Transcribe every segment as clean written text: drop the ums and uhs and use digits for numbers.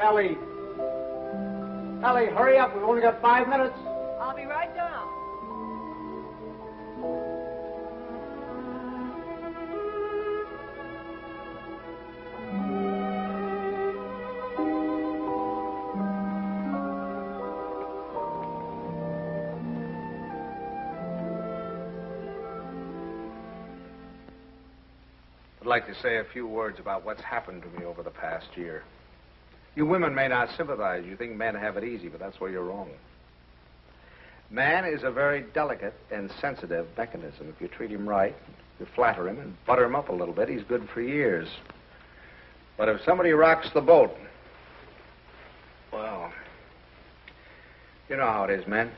Ellie! Ellie, hurry up. We've only got 5 minutes. I'll be right down. I'd like to say a few words about what's happened to me over the past year. You women may not sympathize. You think men have it easy, but that's where you're wrong. Man is a very delicate and sensitive mechanism. If you treat him right, you flatter him and butter him up a little bit, he's good for years. But if somebody rocks the boat, well, you know how it is, men.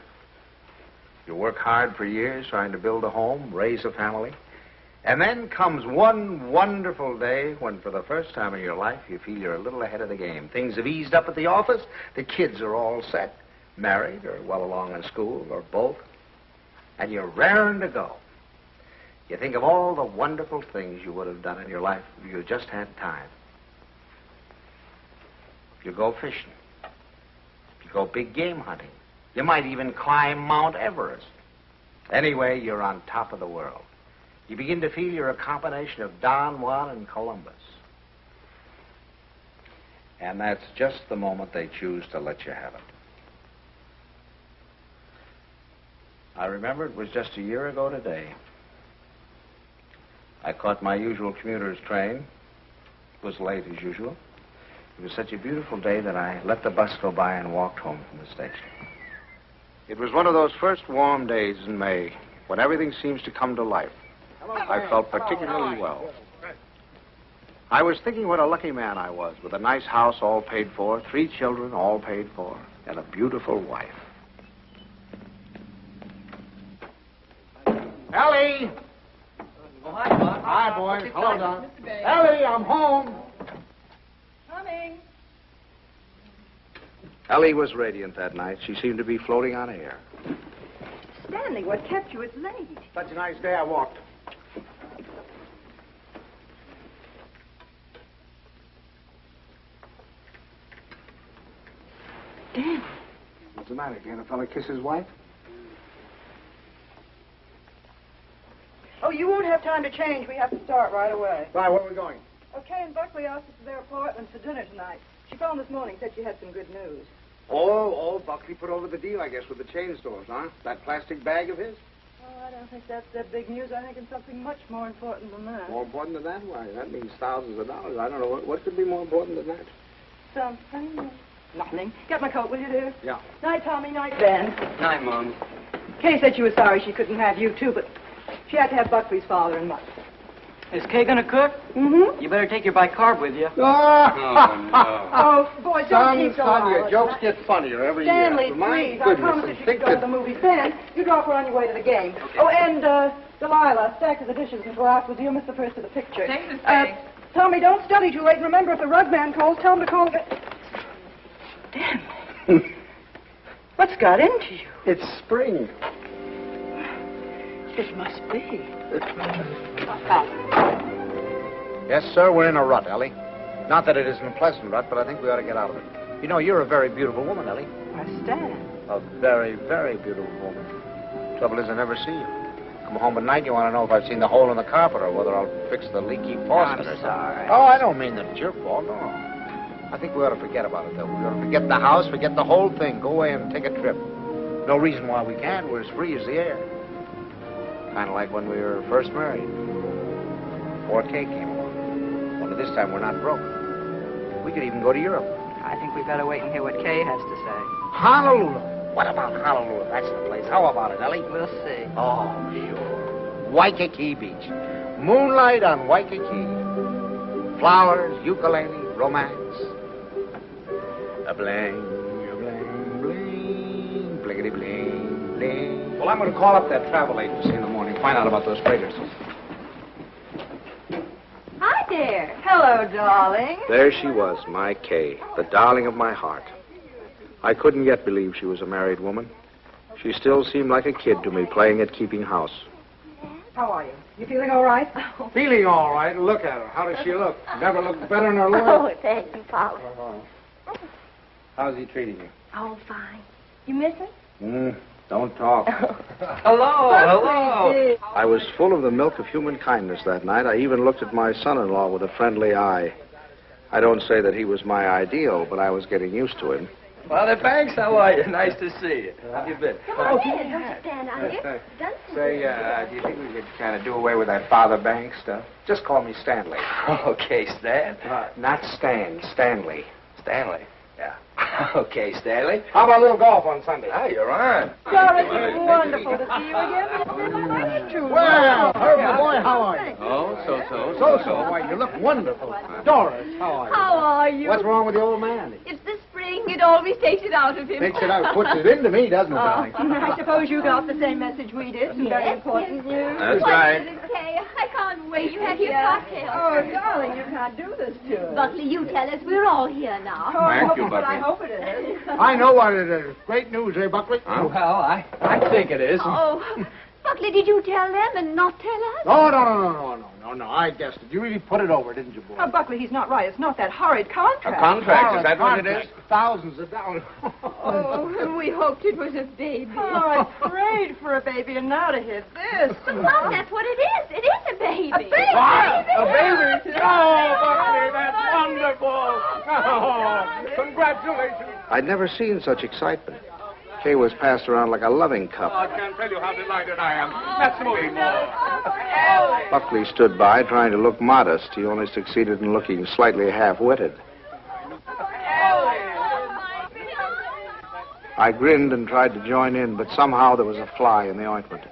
You work hard for years trying to build a home, raise a family. And then comes one wonderful day when, for the first time in your life, you feel you're a little ahead of the game. Things have eased up at the office. The kids are all set, married or well along in school or both. And you're raring to go. You think of all the wonderful things you would have done in your life if you just had time. You go fishing. You go big game hunting. You might even climb Mount Everest. Anyway, you're on top of the world. You begin to feel you're a combination of Don Juan and Columbus. And that's just the moment they choose to let you have it. I remember it was just a year ago today. I caught my usual commuter's train. It was late as usual. It was such a beautiful day that I let the bus go by and walked home from the station. It was one of those first warm days in May when everything seems to come to life. I felt particularly well. I was thinking what a lucky man I was, with a nice house all paid for, 3 children all paid for, and a beautiful wife. Ellie! Oh, hi, Doc. Hi, boys. Hello, Don. Ellie, I'm home. Coming. Ellie was radiant that night. She seemed to be floating on air. Stanley, what kept you? It's late. Such a nice day I walked. Dan. What's the matter? Can't a fella kiss his wife? Oh, you won't have time to change. We have to start right away. Right, where are we going? Okay, and Buckley asked us to their apartment for dinner tonight. She phoned this morning, said she had some good news. Oh, Buckley put over the deal, I guess, with the chain stores, huh? That plastic bag of his? Oh, I don't think that's that big news. I think it's something much more important than that. More important than that? Why, that means thousands of dollars. I don't know. What could be more important than that? Something. Nothing. Get my coat, will you, dear? Yeah. Night, Tommy. Night, Ben. Night, Mom. Kay said she was sorry she couldn't have you, too, but she had to have Buckley's father and mother. Is Kay gonna cook? Mm-hmm. You better take your bicarb with you. Oh, no. Oh, boy, don't keep going. Son, your jokes get funnier every Stanley, year. My please, I goodness, promise if you could go to the movies. Ben, you drop her on your way to the game. Okay. Oh, and, Delilah, stack of the dishes and go out with you. Miss the first of the picture. Thanks, Miss Kay. Tommy, don't study too late. Remember, if the rug man calls, tell him to call... Damn. What's got into you? It's spring. It must be. Yes, sir, we're in a rut, Ellie. Not that it isn't a pleasant rut, but I think we ought to get out of it. You know, you're a very beautiful woman, Ellie. I stand. A very, very beautiful woman. Trouble is, I never see you. Come home at night, you want to know if I've seen the hole in the carpet or whether I'll fix the leaky faucet or something. Sorry. Oh, I don't mean that it's your fault, no. I think we ought to forget about it, though. We ought to forget the house, forget the whole thing. Go away and take a trip. No reason why we can't. We're as free as the air. Kind of like when we were first married. Before Kay came along. Only this time we're not broke. We could even go to Europe. I think we've got to wait and hear what Kay has to say. Honolulu. What about Honolulu? That's the place. How about it, Ellie? We'll see. Oh, sure. Waikiki Beach. Moonlight on Waikiki. Flowers, ukulele, romance. A bling, bling, bling, blinkety bling, bling. Well, I'm going to call up that travel agency in the morning, find out about those freighters. Hi there. Hello, darling. There she was, my Kay, the darling of my heart. I couldn't yet believe she was a married woman. She still seemed like a kid to me, playing at keeping house. How are you? You feeling all right? Feeling all right. Look at her. How does she look? Never looked better in her life. Oh, thank you, Father. How's he treating you? Oh, fine. You miss him? Don't talk. Hello. I was full of the milk of human kindness that night. I even looked at my son-in-law with a friendly eye. I don't say that he was my ideal, but I was getting used to him. Father Banks, how are you? Nice to see you. How have you been? Come on in. Don't you stand out here. Dunstan. Say, do you think we could kind of do away with that Father Banks stuff? Just call me Stanley. Okay, Stan. Not Stan, Stanley. Stanley. Yeah. Okay, Stanley. How about a little golf on Sunday? Ah, you're on. Doris, it's wonderful to see you again. Well, Herbie boy, how are you? Oh, So. Why, you look wonderful. Doris, how are you? How are you? What's wrong with the old man? It's the spring. It always takes it out of him. Takes it out, puts it into me, doesn't it, darling? I suppose you got the same message we did. Some very important news. That's What right. is it, Kay? I can't wait. You have your cocktail. Oh, darling, you can't do this to us. Buckley, you tell us. We're all here now. Oh, I Thank hope you, it's what I Buckley. hope it is. I know what it is. Great news, eh, Buckley? Well, I think it is. Oh, Buckley, did you tell them and not tell us? No. I guessed it. You really put it over, didn't you, boy? Oh, Buckley, he's not right. It's not that horrid contract. A contract, is that what it is? Thousands of dollars. Oh, we hoped it was a baby. Oh, I prayed for a baby, and now to hit this. Well, that's what it is. It is a baby. A baby? A baby? Oh, Buckley, that's wonderful. Oh, congratulations. I'd never seen such excitement. Kay was passed around like a loving cup. I can't tell you how delighted I am. That's moving more. Buckley stood by trying to look modest. He only succeeded in looking slightly half-witted. I grinned and tried to join in, but somehow there was a fly in the ointment.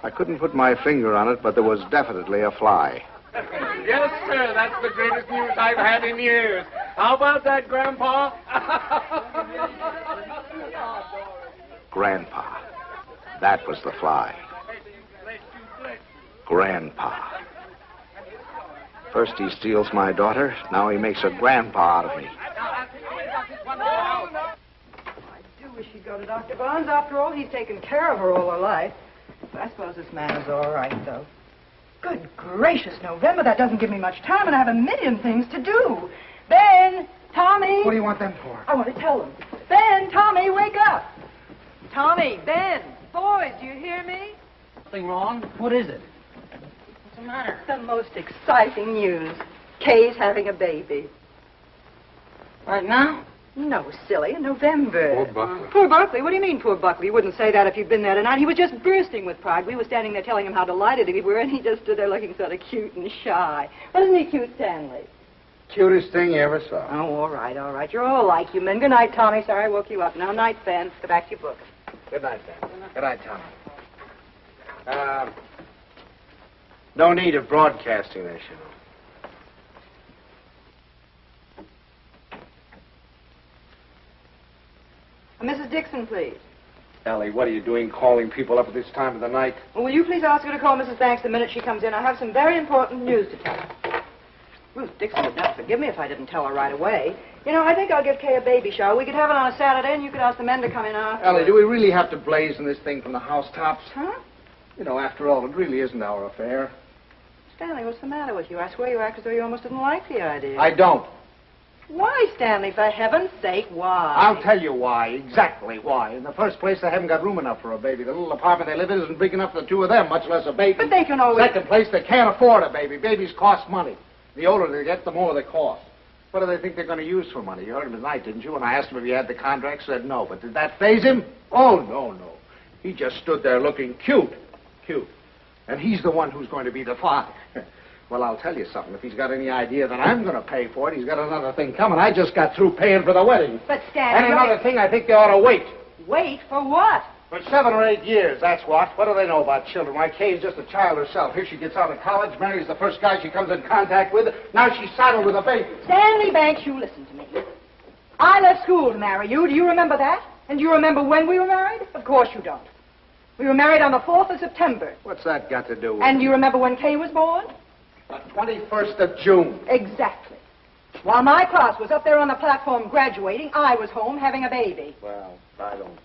I couldn't put my finger on it, but there was definitely a fly. Yes, sir. That's the greatest news I've had in years. How about that, Grandpa? Grandpa. That was the fly. Grandpa. First he steals my daughter, now he makes a grandpa out of me. I do wish he'd go to Dr. Barnes. After all, he's taken care of her all her life. But I suppose this man is all right, though. Good gracious, November. That doesn't give me much time, and I have a million things to do. Ben, Tommy. What do you want them for? I want to tell them. Ben, Tommy, wake up. Tommy, Ben, boys, do you hear me? Something wrong? What is it? What's the matter? The most exciting news. Kay's having a baby. Right now? No, silly, in November. Poor Buckley. Poor Buckley? What do you mean, poor Buckley? You wouldn't say that if you'd been there tonight. He was just bursting with pride. We were standing there telling him how delighted we were, and he just stood there looking sort of cute and shy. Wasn't he cute, Stanley? Cutest thing you ever saw. Oh, all right, all right. You're all like you men. Good night, Tommy. Sorry I woke you up. Now, night, Ben. Go back to your book. Good night, Dan. Good night, Tommy. No need of broadcasting this, you know. Mrs. Dixon, please. Ellie, what are you doing calling people up at this time of the night? Well, will you please ask her to call Mrs. Banks the minute she comes in? I have some very important news to tell her. Ruth Dixon would never forgive me if I didn't tell her right away. You know, I think I'll give Kay a baby shower. We could have it on a Saturday, and you could ask the men to come in after. Ellie, do we really have to blazon this thing from the housetops? Huh? You know, after all, it really isn't our affair. Stanley, what's the matter with you? I swear you act as though you almost didn't like the idea. I don't. Why, Stanley? For heaven's sake, why? I'll tell you why, exactly why. In the first place, they haven't got room enough for a baby. The little apartment they live in isn't big enough for the two of them, much less a baby. But they can always... Second place, they can't afford a baby. Babies cost money. The older they get, the more they cost. What do they think they're going to use for money? You heard him tonight, didn't you? When I asked him if he had the contract, said no. But did that faze him? Oh, no. He just stood there looking cute. And he's the one who's going to be the father. Well, I'll tell you something. If he's got any idea that I'm going to pay for it, he's got another thing coming. I just got through paying for the wedding. But, Stanley... And another thing, I think they ought to wait. Wait for what? For 7 or 8 years, that's what. What do they know about children? Why, Kay's just a child herself. Here she gets out of college, marries the first guy she comes in contact with. Now she's saddled with a baby. Stanley Banks, you listen to me. I left school to marry you. Do you remember that? And do you remember when we were married? Of course you don't. We were married on the 4th of September. What's that got to do with And do you remember when Kay was born? The 21st of June. Exactly. While my class was up there on the platform graduating, I was home having a baby. Well, I don't...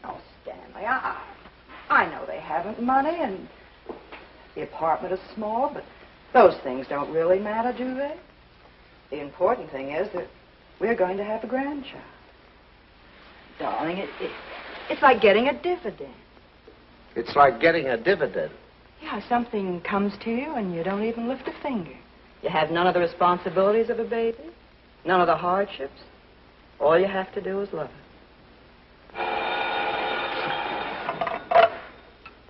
Oh, Stanley, I know they haven't money, and the apartment is small, but those things don't really matter, do they? The important thing is that we're going to have a grandchild. Darling, it's like getting a dividend. It's like getting a dividend. Yeah, something comes to you and you don't even lift a finger. You have none of the responsibilities of a baby, none of the hardships. All you have to do is love it.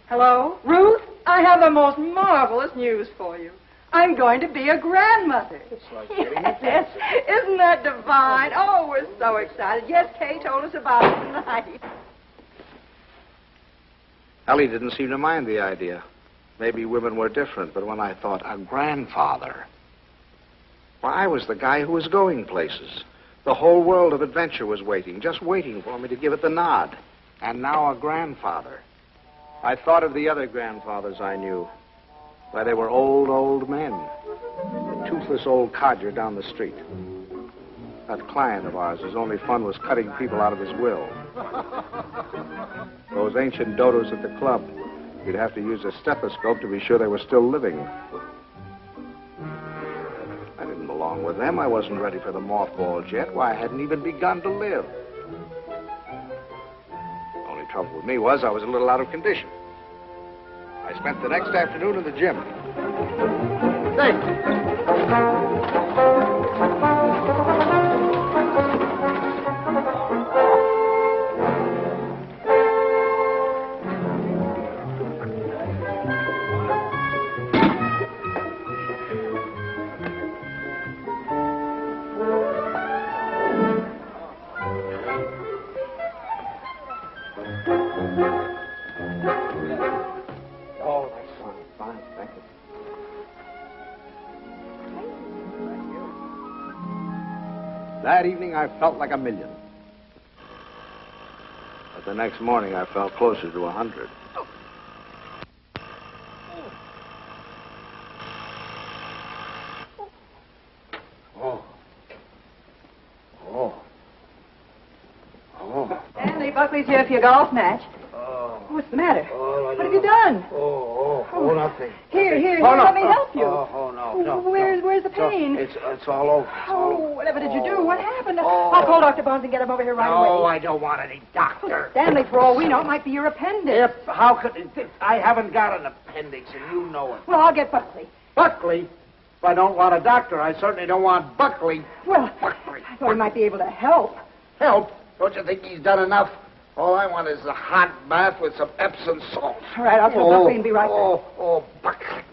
Hello? Ruth, I have the most marvelous news for you. I'm going to be a grandmother. It's like getting a Yes, isn't that divine? Oh, we're so excited. Yes, Kay told us about it tonight. Ellie didn't seem to mind the idea. Maybe women were different, but when I thought a grandfather, well, I was the guy who was going places. The whole world of adventure was waiting, just waiting for me to give it the nod. And now a grandfather. I thought of the other grandfathers I knew. Why, they were old men. A toothless old codger down the street. That client of ours, whose only fun was cutting people out of his will. Those ancient dodos at the club. You'd have to use a stethoscope to be sure they were still living. I didn't belong with them. I wasn't ready for the mothballs yet. Why, I hadn't even begun to live. Only trouble with me was I was a little out of condition. I spent the next afternoon in the gym. That evening, I felt like $1 million. But the next morning, I felt closer to 100. Stanley, Buckley's here for your golf match. What's the matter? What have you done? Nothing. Here, no. let me help you. No. Where's the pain? It's all over. Whatever did you do? What happened? I'll call Dr. Bones and get him over here right away. No, I don't want any doctor. Stanley, for all we know, it might be your appendix. How could... I haven't got an appendix, and you know it. Well, I'll get Buckley. Buckley? If I don't want a doctor, I certainly don't want Buckley. Well, Buckley. I thought he might be able to help. Help? Don't you think he's done enough? All I want is a hot bath with some Epsom salt. All right, I'll tell Buckley and be right back. Buckley.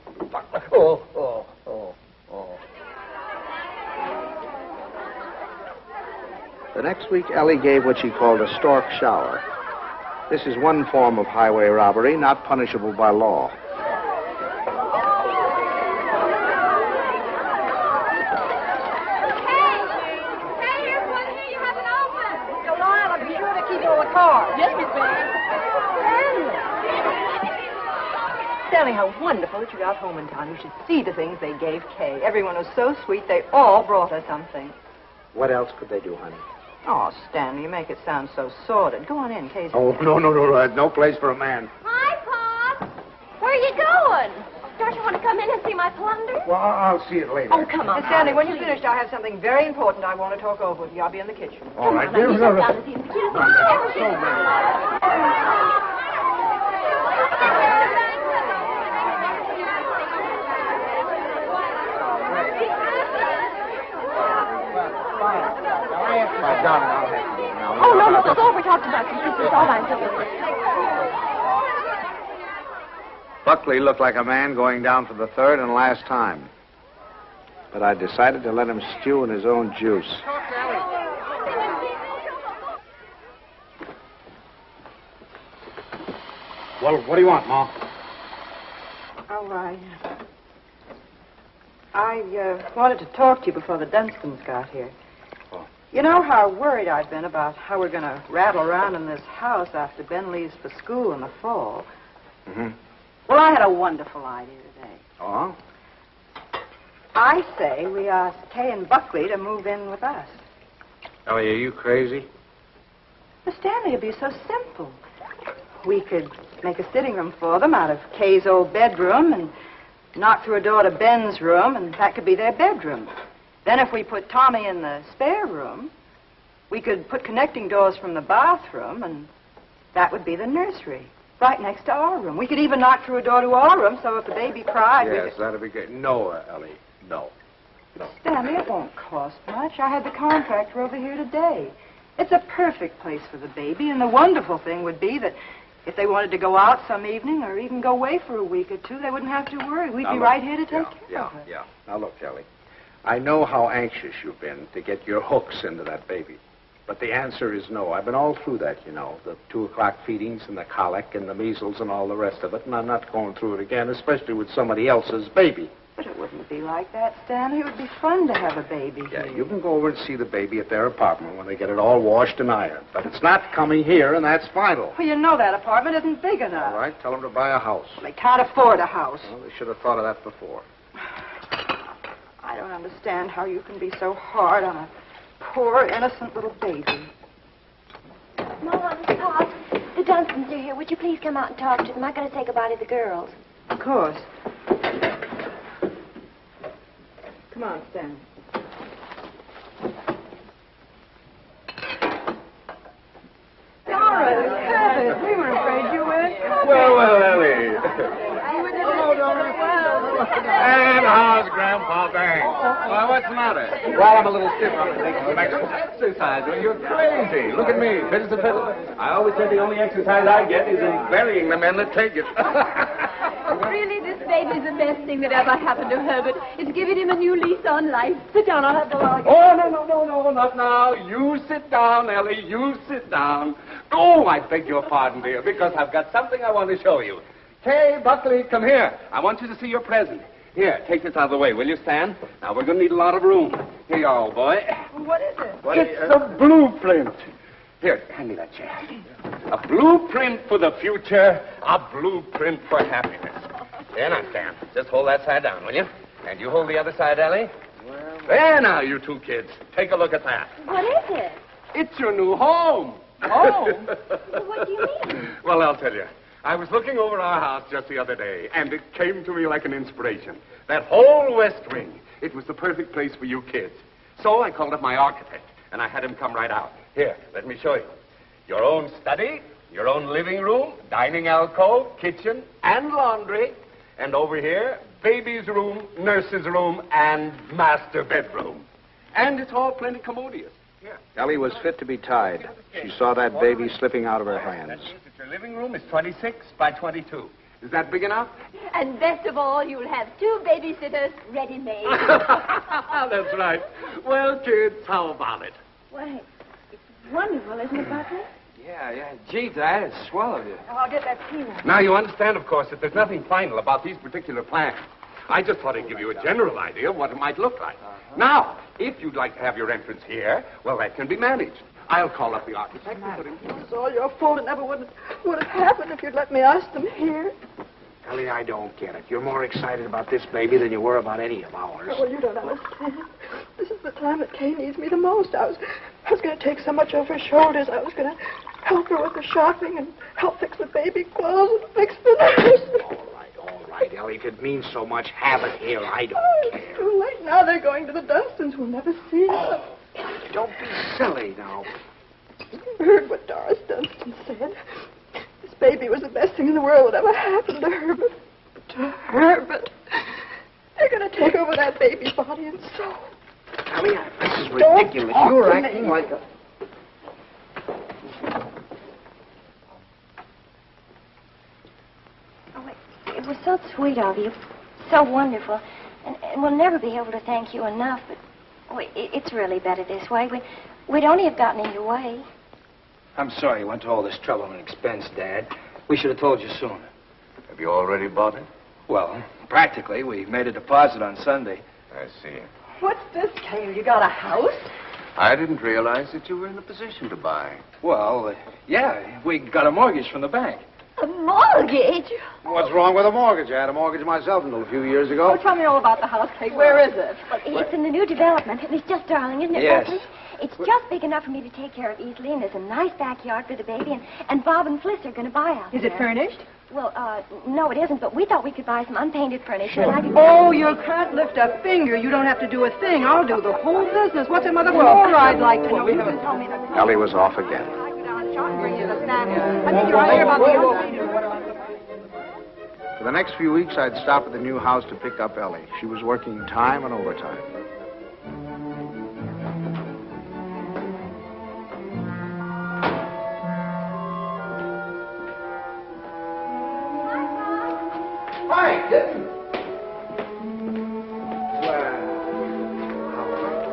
The next week, Ellie gave what she called a stork shower. This is one form of highway robbery not punishable by law. Yes, Miss Van. Stanley, how wonderful that you got home in time. You should see the things they gave Kay. Everyone was so sweet, they all brought her something. What else could they do, honey? Oh, Stanley, you make it sound so sordid. Go on in, Kay's. Oh, no. No place for a man. Hi, Pop. Where are you going? Don't you want to come in and see my plunder? Well, I'll see it later. Oh, come on. Stanley, when you're finished, I have something very important I want to talk over with you. I'll be in the kitchen. All right. Come on, come down and see the Oh, no, it's all we talked about. It's all Buckley looked like a man going down for the third and last time. But I decided to let him stew in his own juice. Well, what do you want, Ma? Oh, I wanted to talk to you before the Dunstans got here. Oh. You know how worried I've been about how we're going to rattle around in this house after Ben leaves for school in the fall. Mm-hmm. Well, I had a wonderful idea today. Oh? I say we ask Kay and Buckley to move in with us. Ellie, are you crazy? But Stanley, it'd be so simple. We could make a sitting room for them out of Kay's old bedroom and knock through a door to Ben's room, and that could be their bedroom. Then if we put Tommy in the spare room, we could put connecting doors from the bathroom, and that would be the nursery, right next to our room. We could even knock through a door to our room, so if the baby cried, we Yes, could... that'd be good. No, Ellie, no. Stanley, it won't cost much. I had the contractor over here today. It's a perfect place for the baby, and the wonderful thing would be that if they wanted to go out some evening or even go away for a week or two, they wouldn't have to worry. We'd be right here to take care of her. Yeah. Now, look, Ellie, I know how anxious you've been to get your hooks into that baby. But the answer is no. I've been all through that, you know, the 2 o'clock feedings and the colic and the measles and all the rest of it, and I'm not going through it again, especially with somebody else's baby. But it wouldn't be like that, Stanley. It would be fun to have a baby Yeah, here. you can go over and see the baby at their apartment when they get it all washed and ironed. But it's not coming here, and that's final. Well, you know that apartment isn't big enough. All right, tell them to buy a house. Well, they can't afford a house. Well, they should have thought of that before. I don't understand how you can be so hard on a poor, innocent little baby. Mom, Pop, the Dunstans are here. Would you please come out and talk to them? I gotta say goodbye to the girls. Of course. Come on, Stanley. Doris, Herbert, we were afraid you weren't coming. Well, Ellie. And how's Grandpa Bang? Well, what's the matter? Well, I'm a little stiff. I'm taking some exercise. Well, you're crazy. Look at me. Fit as a fiddle. I always said the only exercise I get is in burying the men that take it. Really, this baby's the best thing that ever happened to Herbert. It's given him a new lease on life. Sit down, I'll have the log. Oh, no, not now. You sit down, Ellie. You sit down. Oh, I beg your pardon, dear, because I've got something I want to show you. Kay, Buckley, come here. I want you to see your present. Here, take this out of the way, will you, Stan? Now, we're going to need a lot of room. Here you are, old boy. What is it? It's a blueprint. Here, hand me that chair. A blueprint for the future, a blueprint for happiness. There now, Stan. Just hold that side down, will you? And you hold the other side, Ellie. There now, you two kids. Take a look at that. What is it? It's your new home. Home? Well, what do you mean? Well, I'll tell you. I was looking over our house just the other day, and it came to me like an inspiration. That whole West Wing, it was the perfect place for you kids. So I called up my architect, and I had him come right out. Here, let me show you. Your own study, your own living room, dining alcove, kitchen, and laundry. And over here, baby's room, nurse's room, and master bedroom. And it's all plenty commodious. Here. Ellie was fit to be tied. She saw that baby slipping out of her hands. That means that your living room is 26 by 22. Is that big enough? And best of all, you'll have 2 babysitters ready-made. That's right. Well, kids, how about it? Why, it's wonderful, isn't it, Buckley? Yeah. Gee, Dad, it's swell of you. Oh, I'll get that tea. Now, you understand, of course, that there's nothing final about these particular plans. I just thought I'd give you a general idea of what it might look like. Now, if you'd like to have your entrance here, well, that can be managed. I'll call up the architect and put him... It's all your fault. It never would have happened if you'd let me ask them here. Ellie, I don't get it. You're more excited about this baby than you were about any of ours. Well, you don't understand. This is the time that Kay needs me the most. I was going to take so much off her shoulders. I was going to help her with the shopping and help fix the baby clothes and fix the nurse. All right, Ellie. If it means so much, have it here. I don't Oh, care. it's too late now. They're going to the Dunstans. We'll never see them. Don't be silly now. You heard what Doris Dunstan said. This baby was the best thing in the world that ever happened to Herbert. To Herbert. They're going to take over that baby's body and soul. Ellie, this is Don't ridiculous. talk You're to acting me. like a... Oh, it was so sweet of you. So wonderful. And we'll never be able to thank you enough, but it's really better this way. We'd only have gotten in your way. I'm sorry you went to all this trouble and expense, Dad. We should have told you sooner. Have you already bought it? Well, practically. We made a deposit on Sunday. I see. What's this, Kay? You got a house? I didn't realize that you were in a position to buy. Well, yeah, we got a mortgage from the bank. A mortgage? What's wrong with a mortgage? I had a mortgage myself until a few years ago. Oh, tell me all about the house, Kay. Where is it? Well, it's in the new development, and it's just darling, isn't it, Yes. Buckley? It's just big enough for me to take care of easily, and there's a nice backyard for the baby, and Bob and Fliss are going to buy out Is there. it furnished? Well, no, it isn't, but we thought we could buy some unpainted furniture. And I could... Oh, you can't lift a finger. You don't have to do a thing. I'll do the whole business. What's it, Mother? Well, sure, I'd like to know. You just told me that... Ellie was off again. Bring you the snacks. I think you're right here about the... For the next few weeks, I'd stop at the new house to pick up Ellie. She was working time and overtime. Hi, kitten.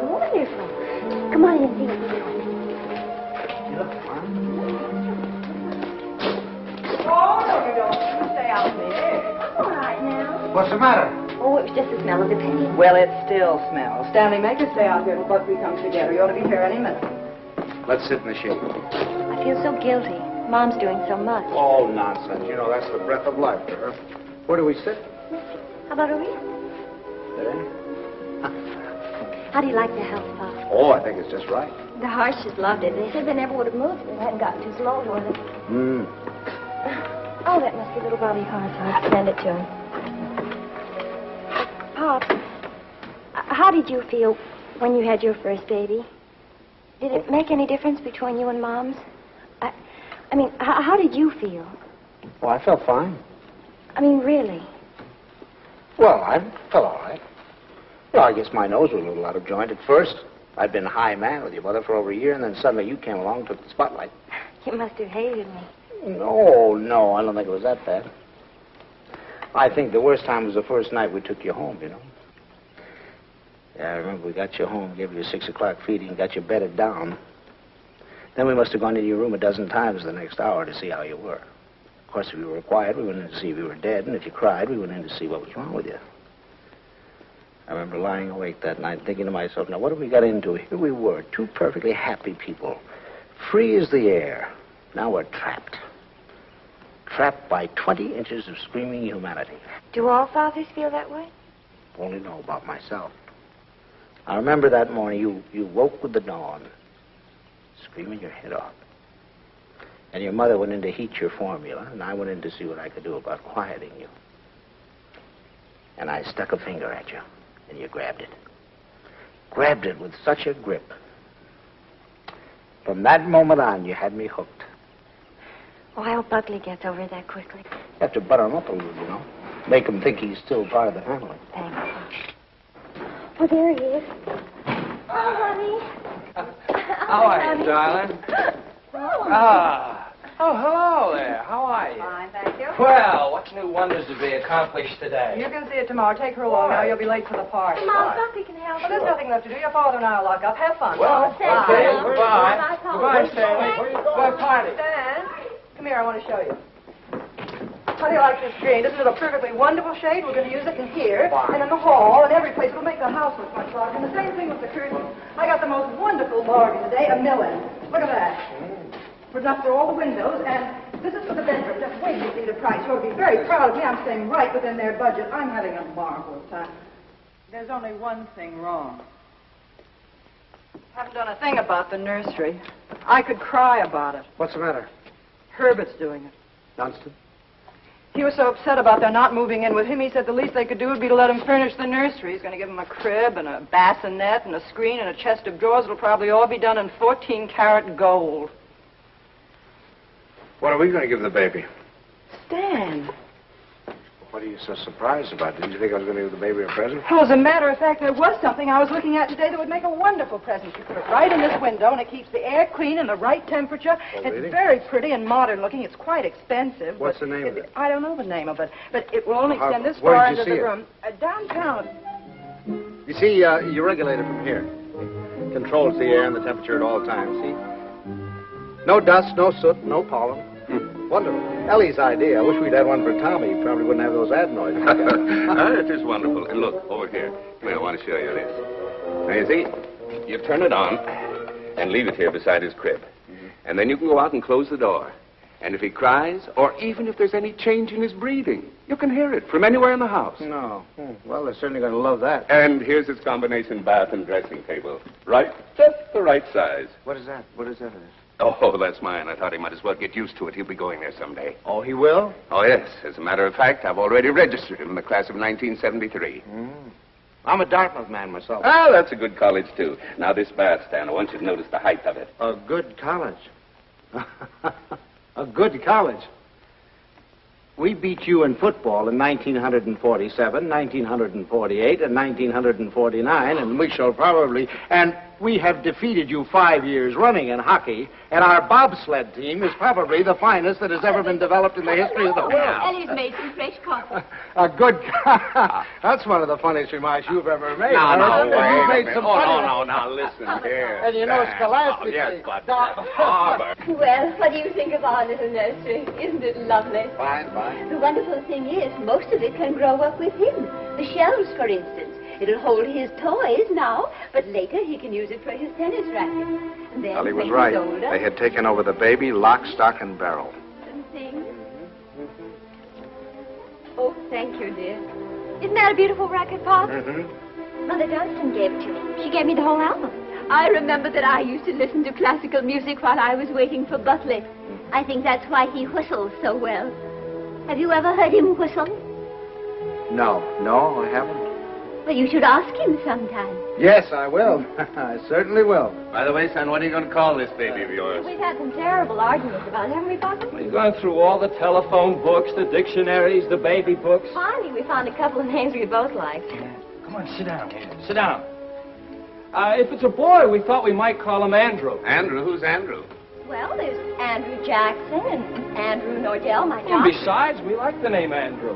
Wonderful. Come on in and see what we're doing. You look fine. Oh, no, you don't. You stay out there. I'm all right now. What's the matter? Oh, it was just the smell of the paint. Well, it still smells. Stanley, make us stay out here until Buckley comes together. You ought to be here any minute. Let's sit in the shade. I feel so guilty. Mom's doing so much. Oh, nonsense. You know, that's the breath of life to her. Where do we sit? How about over here? There. How do you like the house, Pop? Oh, I think it's just right. The Harshes loved it. They said they never would have moved if it hadn't gotten too small for them. Oh, that must be little Bobby Hart. I'll send it to him. Pop, how did you feel when you had your first baby? Did it make any difference between you and Mom's? I mean, how did you feel? Well, I felt fine. I mean, really? Well, I felt all right. Well, I guess my nose was a little out of joint at first. I'd been high man with your mother for over a year, and then suddenly you came along and took the spotlight. You must have hated me. No, I don't think it was that bad. I think the worst time was the first night we took you home, you know. Yeah, I remember we got you home, gave you a 6 o'clock feeding, got you bedded down. Then we must have gone into your room a dozen times the next hour to see how you were. Of course, if you were quiet, we went in to see if you were dead, and if you cried, we went in to see what was wrong with you. I remember lying awake that night thinking to myself, now what have we got into? Here we were, two perfectly happy people, free as the air. Now we're trapped. Trapped by 20 inches of screaming humanity. Do all fathers feel that way? Only know about myself. I remember that morning you woke with the dawn, screaming your head off. And your mother went in to heat your formula, and I went in to see what I could do about quieting you. And I stuck a finger at you, and you grabbed it. Grabbed it with such a grip. From that moment on, you had me hooked. Oh, I hope Buckley gets over it that quickly. You have to butter him up a little, you know. Make him think he's still part of the family. Thanks. Oh, there he is. Oh, honey. How are you, darling? Oh, hello there. How are you? Fine, thank you. Well, what new wonders to be accomplished today? You can see it tomorrow. Take her along now. You'll be late for the party. Mom, Buckley can help Well, there's nothing left to do. Your father and I will lock up. Have fun. Well, Bye. okay, Bye. goodbye. Bye, Paul. Goodbye, Stanley. Good party. Stan, come here. I want to show you. How do you like this green? Isn't it a perfectly wonderful shade? We're going to use it in here and in the hall and every place. It'll make the house look much larger. And the same thing with the curtains. I got the most wonderful bargain today, $1 million. Look at that. It's enough for all the windows, and this is for the bedroom. Just wait till you see the price. You'll be very proud of me. I'm staying right within their budget. I'm having a marvelous time. There's only one thing wrong. Haven't done a thing about the nursery. I could cry about it. What's the matter? Herbert's doing it. Dunstan? He was so upset about their not moving in with him, he said the least they could do would be to let him furnish the nursery. He's going to give him a crib and a bassinet and a screen and a chest of drawers. It'll probably all be done in 14-karat gold. What are we going to give the baby? Stan. What are you so surprised about? Didn't you think I was going to give the baby a present? Well, as a matter of fact, there was something I was looking at today that would make a wonderful present. You put it right in this window, and it keeps the air clean and the right temperature. Oh, It's really? very pretty and modern looking. It's quite expensive. What's but the name of it? I don't know the name of it, but it will only How- extend this where far did you into the see it? room. Downtown. You see, you regulate it from here. Controls the air and the temperature at all times, see? No dust, no soot, no pollen. Wonderful. Ellie's idea. I wish we'd had one for Tommy. He probably wouldn't have those adenoids. It is wonderful. And look, over here. Come here, I want to show you this. Now, you see, you turn it on and leave it here beside his crib. And then you can go out and close the door. And if he cries, or even if there's any change in his breathing, you can hear it from anywhere in the house. No. Well, they're certainly going to love that. And here's his combination bath and dressing table. Right, just the right size. What is that? What is that? Oh, that's mine. I thought he might as well get used to it. He'll be going there someday. Oh, he will? Oh, yes. As a matter of fact, I've already registered him in the class of 1973. I'm a Dartmouth man myself. Ah, that's a good college, too. Now, this bandstand, I want you to notice the height of it. A good college. A good college. We beat you in football in 1947, 1948, and 1949, and we shall probably... And we have defeated you 5 years running in hockey, and our bobsled team is probably the finest that has ever been developed in the history of the world. Ellie's made some fresh coffee. A good... That's one of the funniest remarks you've ever made. No, You wait made a some minute. funny... Oh, no, listen here. And you know, Sam. scholastically... Oh, yes, but... Barbara. Well, what do you think of our little nursery? Isn't it lovely? Fine, fine. The wonderful thing is, most of it can grow up with him. The shelves, for instance. It'll hold his toys now, but later he can use it for his tennis racket. And then, Well, he was when right. he's older, They had taken over the baby, lock, stock, and barrel. and things. Oh, thank you, dear. Isn't that a beautiful racket, Pop? Mother Dunstan gave it to me. She gave me the whole album. I remember that I used to listen to classical music while I was waiting for Butley. I think that's why he whistles so well. Have you ever heard him whistle? No, I haven't. Well, you should ask him sometime. Yes, I will. I certainly will. By the way, son, what are you going to call this baby of yours? We've had some terrible arguments about it, haven't we, Papa? We've gone through all the telephone books, the dictionaries, the baby books. Finally, we found a couple of names we both liked. Come on, sit down here. Sit down. If it's a boy, we thought we might call him Andrew. Andrew? Who's Andrew? Well, there's Andrew Jackson and Andrew Nordell, my And John. besides, we like the name Andrew.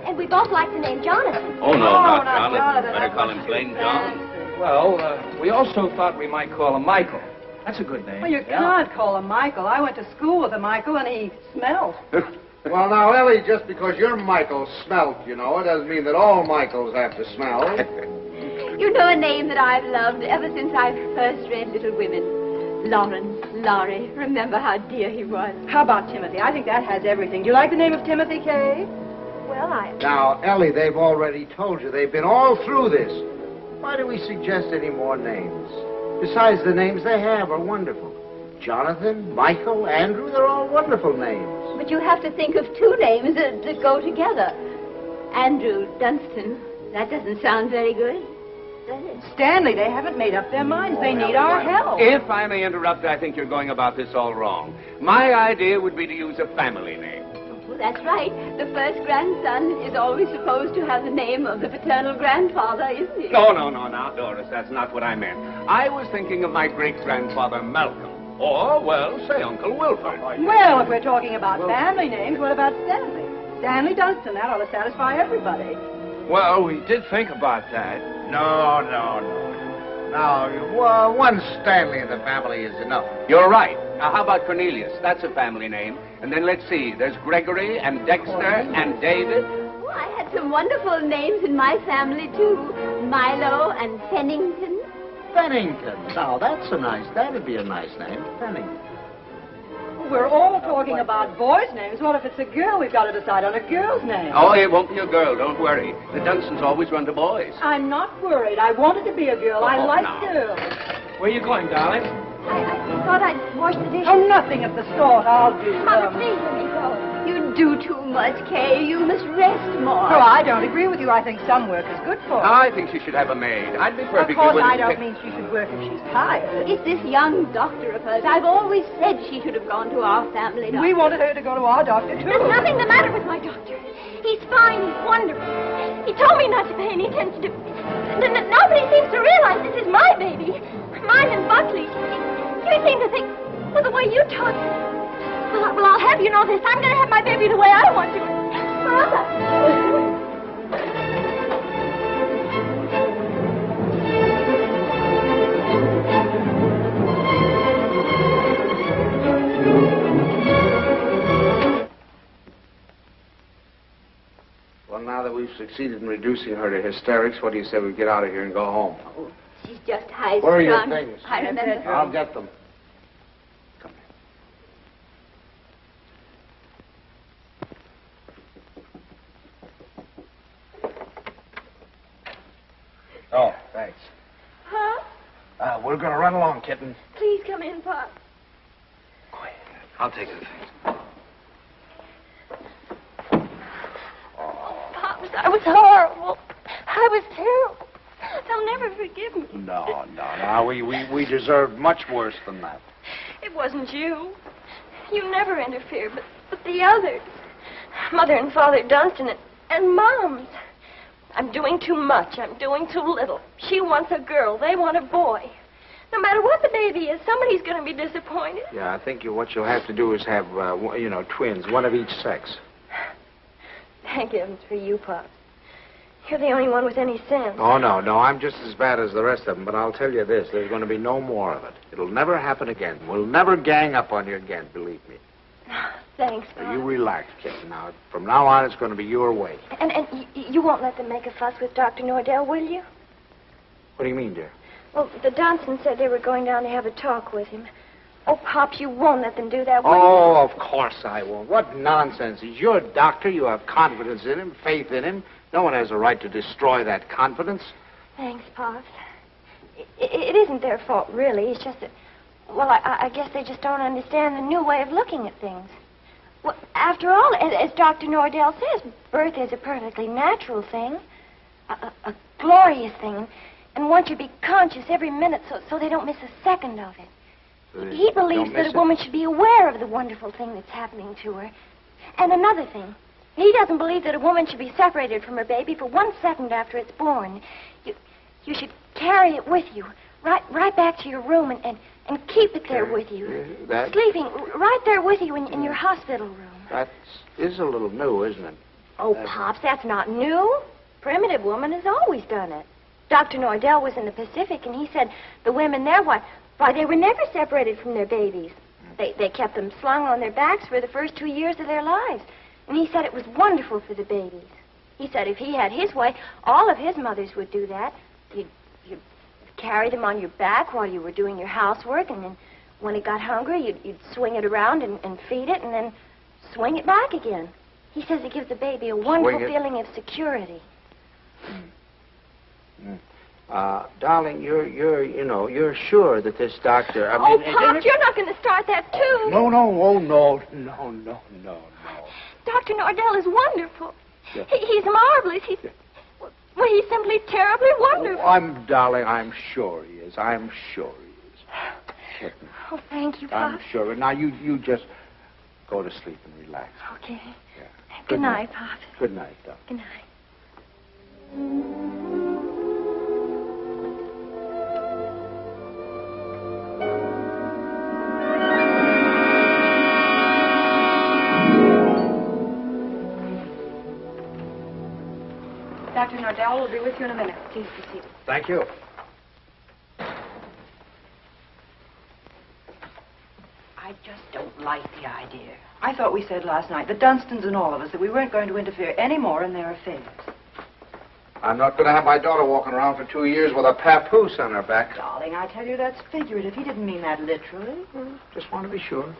And we both like the name Jonathan. Oh, no, Oh, not not Jonathan. Jonathan. Better That's call much him too plain John. Well, we also thought we might call him Michael. That's a good name. Well, you can't call him Michael. I went to school with a Michael, and he smelled. Well, now, Ellie, just because your Michael smelt, you know, it doesn't mean that all Michaels have to smell. You know a name that I've loved ever since I first read Little Women. Lawrence, Laurie. Remember how dear he was. How about Timothy? I think that has everything. Do you like the name of Timothy, Kay? Well, Now, Ellie, they've already told you. They've been all through this. Why do we suggest any more names? Besides, the names they have are wonderful. Jonathan, Michael, Andrew, they're all wonderful names. But you have to think of two names that go together. Andrew Dunstan. That doesn't sound very good, does it? Stanley, they haven't made up their minds. They need our help. If I may interrupt, I think you're going about this all wrong. My idea would be to use a family name. Oh, that's right. The first grandson is always supposed to have the name of the paternal grandfather, isn't he? No, now, Doris, that's not what I meant. I was thinking of my great-grandfather Malcolm. Or, well, say Uncle Wilford. Well, if we're talking about family names, what about Stanley? Stanley Dunstan. That ought to satisfy everybody. Well, we did think about that. No. Well, one Stanley in the family is enough. You're right. Now, how about Cornelius? That's a family name. And then let's see. There's Gregory and Dexter and David. Oh, I had some wonderful names in my family, too. Milo and Pennington. Pennington. Now, that'd be a nice name. Pennington. We're all talking about boys' names. What if it's a girl? We've got to decide on a girl's name. Oh, it won't be a girl. Don't worry. The Dunstans always run to boys. I'm not worried. I wanted to be a girl. I Oh, like now. girls. Where you going, darling? I thought I'd wash the dishes. Oh, nothing at the store. I'll do Mother, them. please let me go. You do too much, Kay. You must rest more. Oh, I don't agree with you. I think some work is good for her. I think she should have a maid. I'd be Of perfectly course, willing I to don't take- mean she should work if she's tired. It's this young doctor of hers. I've always said she should have gone to our family doctor. We wanted her to go to our doctor, There's too. nothing the matter with my doctor. He's fine. He's wonderful. He told me not to pay any attention to... Nobody seems to realize this is my baby. Mine and Buckley's. You seem to think, well, the way you talk... Well, I'll have you know this. I'm going to have my baby the way I want to. Forever. Well, now that we've succeeded in reducing her to hysterics, what do you say we get out of here and go home? She's just high-strung. Where are your things? I remember. I'll get them. Come here. Oh, thanks. Huh? we're going to run along, kitten. Please come in, Pop. Quiet. I'll take it. Pop, I was horrible. I was terrible. They'll never forgive me. No. We deserved much worse than that. It wasn't you. You never interfered, but the others. Mother and Father Dunstan and Moms. I'm doing too much. I'm doing too little. She wants a girl. They want a boy. No matter what the baby is, somebody's going to be disappointed. Yeah, I think what you'll have to do is have, twins, one of each sex. Thank heavens for you, Pop. You're the only one with any sense. Oh, no, I'm just as bad as the rest of them, but I'll tell you this, there's going to be no more of it. It'll never happen again. We'll never gang up on you again, believe me. Thanks, Pop. You relax, kitten. Now, from now on, it's going to be your way. And you won't let them make a fuss with Dr. Nordell, will you? What do you mean, dear? Well, the Dunstans said they were going down to have a talk with him. Oh, Pops, you won't let them do that, will you? Oh, of course I won't. What nonsense. He's your doctor. You have confidence in him, faith in him. No one has a right to destroy that confidence. Thanks, Pops. It isn't their fault, really. It's just that, well, I guess they just don't understand the new way of looking at things. Well, after all, as Dr. Nordell says, birth is a perfectly natural thing, a glorious thing, and one should be conscious every minute so they don't miss a second of it. He believes that a woman should be aware of the wonderful thing that's happening to her. And another thing, he doesn't believe that a woman should be separated from her baby for 1 second after it's born. You should carry it with you, right back to your room and keep it there with you. Sleeping right there with you in your hospital room. That is a little new, isn't it? Oh, Pops, that's not new. Primitive woman has always done it. Dr. Nordell was in the Pacific, and he said the women there, why, they were never separated from their babies. They kept them slung on their backs for the first 2 years of their lives. And he said it was wonderful for the babies. He said if he had his way, all of his mothers would do that. You'd carry them on your back while you were doing your housework, and then when it got hungry, you'd swing it around and feed it, and then swing it back again. He says it gives the baby a wonderful feeling of security. Darling, you're sure that this doctor... Pops, you're not going to start that, too. No. Dr. Nordell is wonderful. Yeah. He's marvelous. He's simply terribly wonderful. Darling, I'm sure he is. I'm sure he is. Oh, thank you, Pop. I'm sure. Now, you just go to sleep and relax. Okay. Yeah. Good night, Pop. Good night, darling. Good night. Dr. Nordell will be with you in a minute. Please be seated. Thank you. I just don't like the idea. I thought we said last night, the Dunstans and all of us, that we weren't going to interfere any more in their affairs. I'm not going to have my daughter walking around for 2 years with a papoose on her back. Darling, I tell you, that's figurative. He didn't mean that literally. Just want to be sure.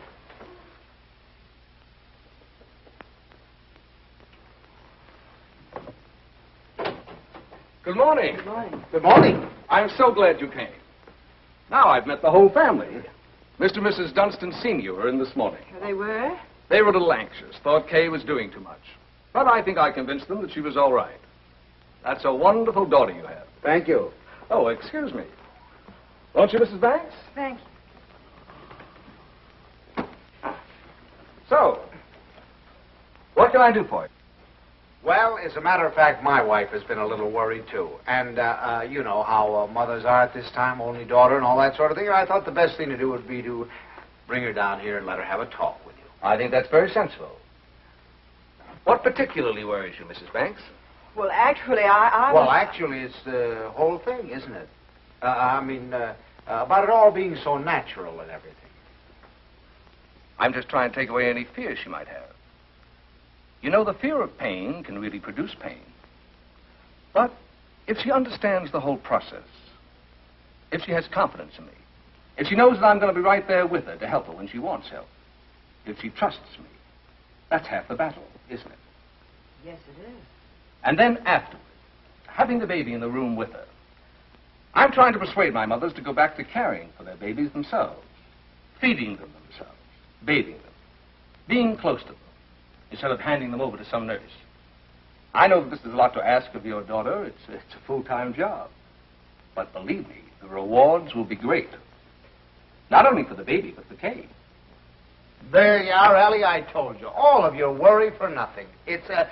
Good morning. Good morning. Good morning. I'm so glad you came. Now I've met the whole family. Mr. and Mrs. Dunstan Sr. were in this morning. They were? They were a little anxious, thought Kay was doing too much. But I think I convinced them that she was all right. That's a wonderful daughter you have. Thank you. Oh, excuse me. Won't you, Mrs. Banks? Thank you. So, what can I do for you? Well, as a matter of fact, my wife has been a little worried, too. And, you know how mothers are at this time, only daughter and all that sort of thing. I thought the best thing to do would be to bring her down here and let her have a talk with you. I think that's very sensible. What particularly worries you, Mrs. Banks? Well, actually, I Well, actually, it's the whole thing, isn't it? About it all being so natural and everything. I'm just trying to take away any fear she might have. You know, the fear of pain can really produce pain. But if she understands the whole process, if she has confidence in me, if she knows that I'm going to be right there with her to help her when she wants help, if she trusts me, that's half the battle, isn't it? Yes, it is. And then afterward, having the baby in the room with her, I'm trying to persuade my mothers to go back to caring for their babies themselves, feeding them themselves, bathing them, being close to them, instead of handing them over to some nurse. I know that this is a lot to ask of your daughter. It's a full-time job. But believe me, the rewards will be great. Not only for the baby, but for Kay. There you are, Ellie. I told you. All of your worry for nothing. It's a...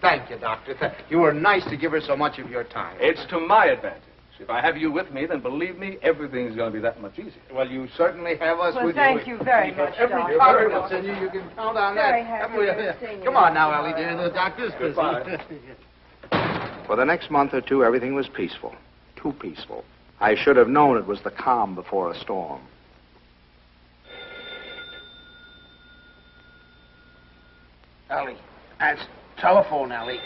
Thank you, Doctor. You were nice to give her so much of your time. It's to my advantage. If I have you with me, then believe me, everything's going to be that much easier. Well, you certainly have us with you. Thank you very much, Every Doctor. confidence in you can count on Very that. happy to see you. Come on now, Ellie, dear. The doctor's busy. Goodbye. For the next month or two, everything was peaceful. Too peaceful. I should have known it was the calm before a storm. Ellie, that's telephone, Ellie.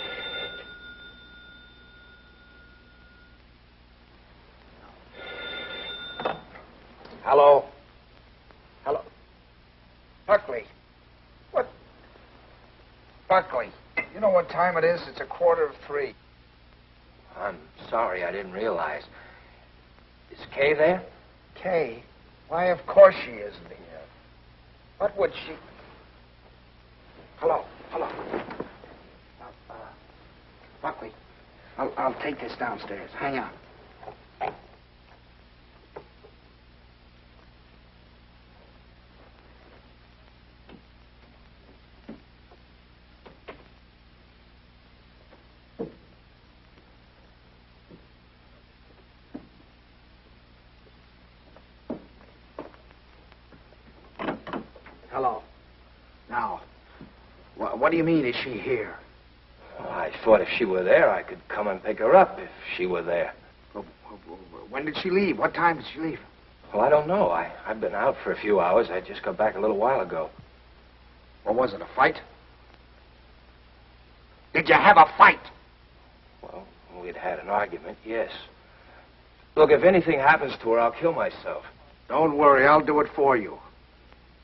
Hello? Hello? Buckley. What? Buckley, you know what time it is? It's 2:45. I'm sorry, I didn't realize. Is Kay there? Kay? Why, of course she isn't here. What would she... Hello? Buckley, I'll take this downstairs. Hang on. Hello. Now, what do you mean, is she here? Well, I thought if she were there, I could come and pick her up if she were there. When did she leave? What time did she leave? Well, I don't know. I've been out for a few hours. I just got back a little while ago. What was it, a fight? Did you have a fight? Well, we'd had an argument, yes. Look, if anything happens to her, I'll kill myself. Don't worry, I'll do it for you.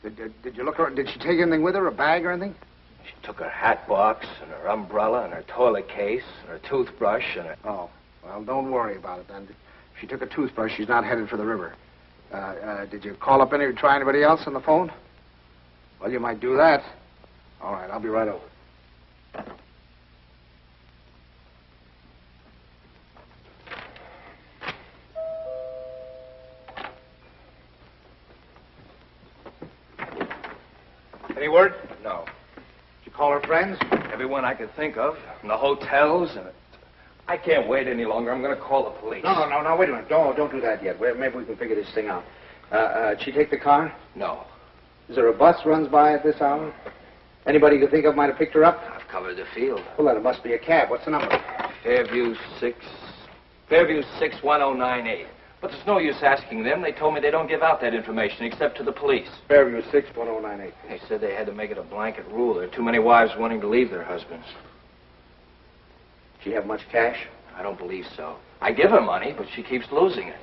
Did you look around? Did she take anything with her, a bag or anything? She took her hat box and her umbrella and her toilet case and her toothbrush and her... Oh, well, don't worry about it then. If she took a toothbrush, she's not headed for the river. Did you call up try anybody else on the phone? Well, you might do that. All right, I'll be right over. Any word? No. Did you call her friends? Everyone I could think of. And the hotels and... I can't wait any longer. I'm going to call the police. No, wait a minute. Don't do that yet. Maybe we can figure this thing out. Did she take the car? No. Is there a bus runs by at this hour? Anybody you can think of might have picked her up? I've covered the field. Well, then it must be a cab. What's the number? Fairview 61098. But there's no use asking them. They told me they don't give out that information except to the police. Fairview 61098. They said they had to make it a blanket rule. There are too many wives wanting to leave their husbands. She have much cash? I don't believe so. I give her money, but she keeps losing it.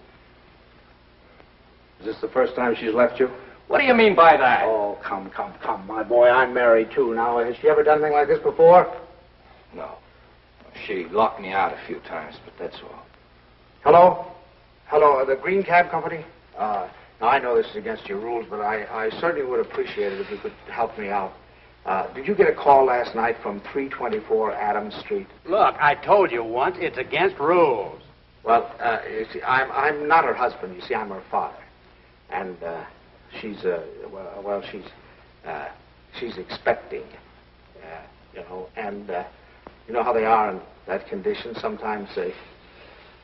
Is this the first time she's left you? What do you mean by that? Oh, come, my boy. I'm married, too. Now, has she ever done anything like this before? No. She locked me out a few times, but that's all. Hello, the Green Cab Company? Now, I know this is against your rules, but I certainly would appreciate it if you could help me out. Did you get a call last night from 324 Adams Street? Look, I told you once, it's against rules. Well, you see, I'm not her husband. You see, I'm her father. And she's expecting, and you know how they are in that condition. Sometimes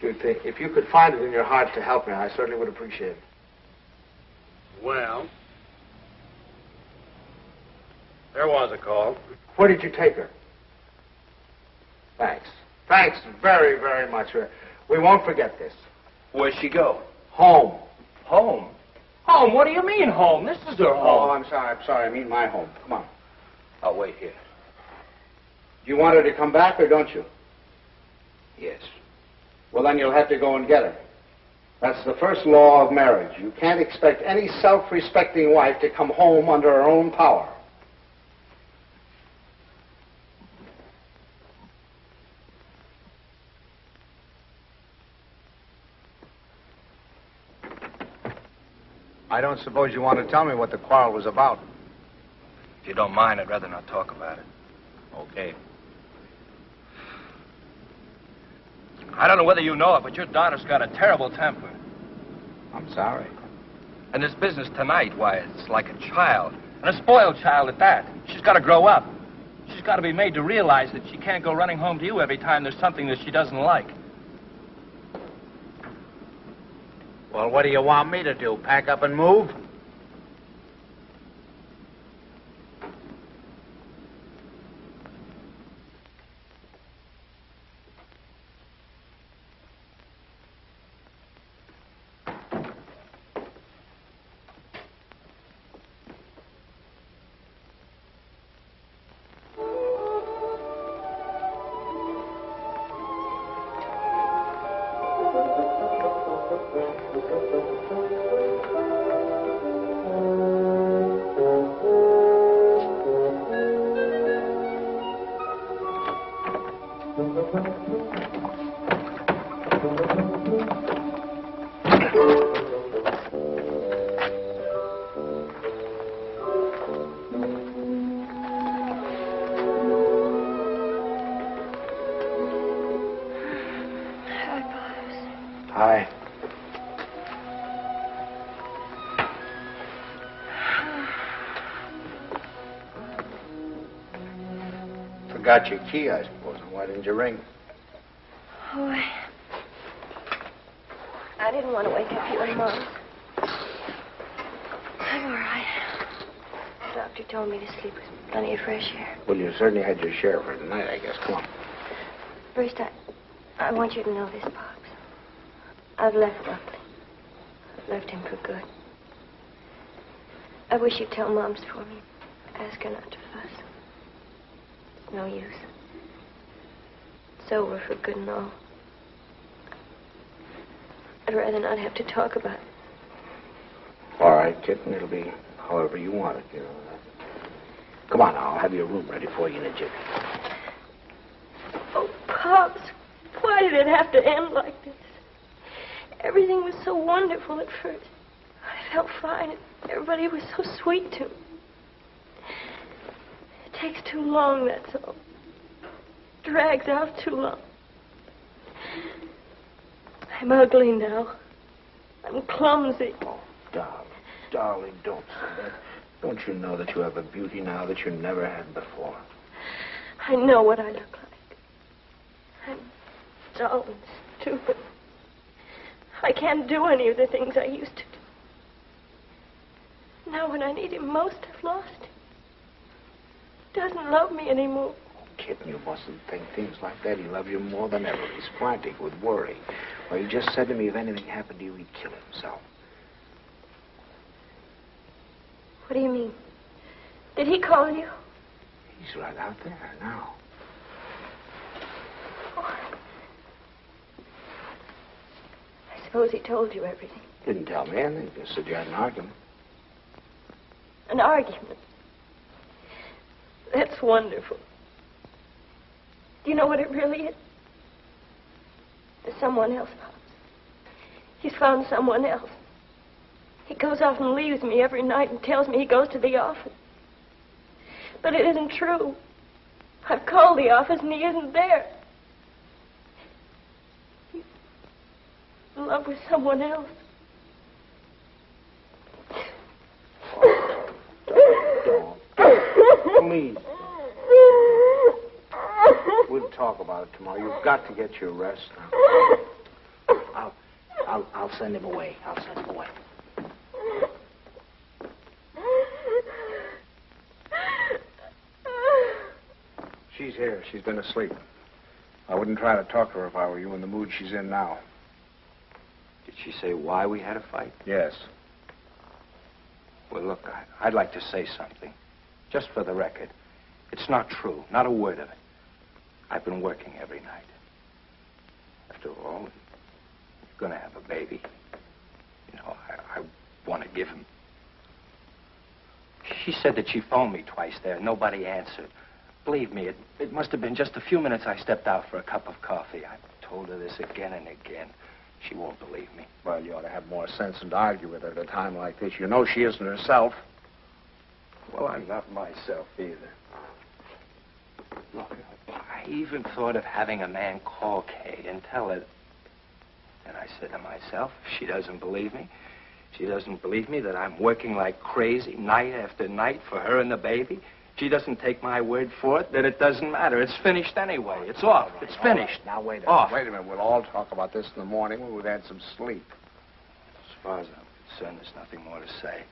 you'd think, if you could find it in your heart to help me, I certainly would appreciate it. Well, there was a call. Where did you take her? Thanks very, very much. We won't forget this. Where'd she go? Home. Home? Home? What do you mean, home? This is her home. Oh, I'm sorry. I mean my home. Come on. I'll wait here. Do you want her to come back or don't you? Yes. Well, then you'll have to go and get her. That's the first law of marriage. You can't expect any self-respecting wife to come home under her own power. I don't suppose you want to tell me what the quarrel was about. If you don't mind, I'd rather not talk about it. Okay. I don't know whether you know it, but your daughter's got a terrible temper. I'm sorry. And this business tonight, why, it's like a child. And a spoiled child at that. She's got to grow up. She's got to be made to realize that she can't go running home to you every time there's something that she doesn't like. Well, what do you want me to do? Pack up and move? Hi. Forgot your key, I suppose. Why didn't you ring? Oh, I didn't want to wake up you and Mom. I'm all right. The doctor told me to sleep with plenty of fresh air. Well, you certainly had your share for tonight, I guess. Come on. First, I want you to know this, Pops. I've left Buckley. I've left him for good. I wish you'd tell Mom's for me. Ask her not to fuss. It's no use. It's over for good and all. I'd rather not have to talk about it. All right, kitten. It'll be however you want it, you know. Come on now. I'll have your room ready for you in a jiffy. Oh, Pops, why did it have to end like this? Everything was so wonderful at first. I felt fine, and everybody was so sweet to me. It takes too long, that's all. Drags out too long. I'm ugly now. I'm clumsy. Oh, darling, don't say that. Don't you know that you have a beauty now that you never had before? I know what I look like. I'm dull and stupid. I can't do any of the things I used to do. Now when I need him most, I've lost him. He doesn't love me anymore. Oh, kitten, you mustn't think things like that. He loves you more than ever. He's frantic with worry. Well, he just said to me if anything happened to you, he'd kill himself. What do you mean? Did he call you? He's right out there now. Oh. I suppose he told you everything. Didn't tell me anything. Just said you had an argument. An argument? That's wonderful. Do you know what it really is? There's someone else, Pops. He's found someone else. He goes off and leaves me every night and tells me he goes to the office. But it isn't true. I've called the office and he isn't there. He's in love with someone else. Don't. Please. We'll talk about it tomorrow. You've got to get your rest now. I'll send him away. I'll send him away. She's here. She's been asleep. I wouldn't try to talk to her if I were you in the mood she's in now. Did she say why we had a fight? Yes. Well, look, I'd like to say something. Just for the record. It's not true. Not a word of it. I've been working every night. After all, you're going to have a baby. You know, I want to give him. She said that she phoned me twice there. Nobody answered. Believe me, it must have been just a few minutes I stepped out for a cup of coffee. I've told her this again and again. She won't believe me. Well, you ought to have more sense than to argue with her at a time like this. You know she isn't herself. Well, I'm not myself either. Look, I even thought of having a man call Kay and tell her. And I said to myself, if she doesn't believe me, she doesn't believe me that I'm working like crazy night after night for her and the baby. She doesn't take my word for it, that it doesn't matter. It's finished anyway. It's off. It's finished. Now, wait a minute. Off. Wait a minute. We'll all talk about this in the morning when we've had some sleep. As far as I'm concerned, there's nothing more to say.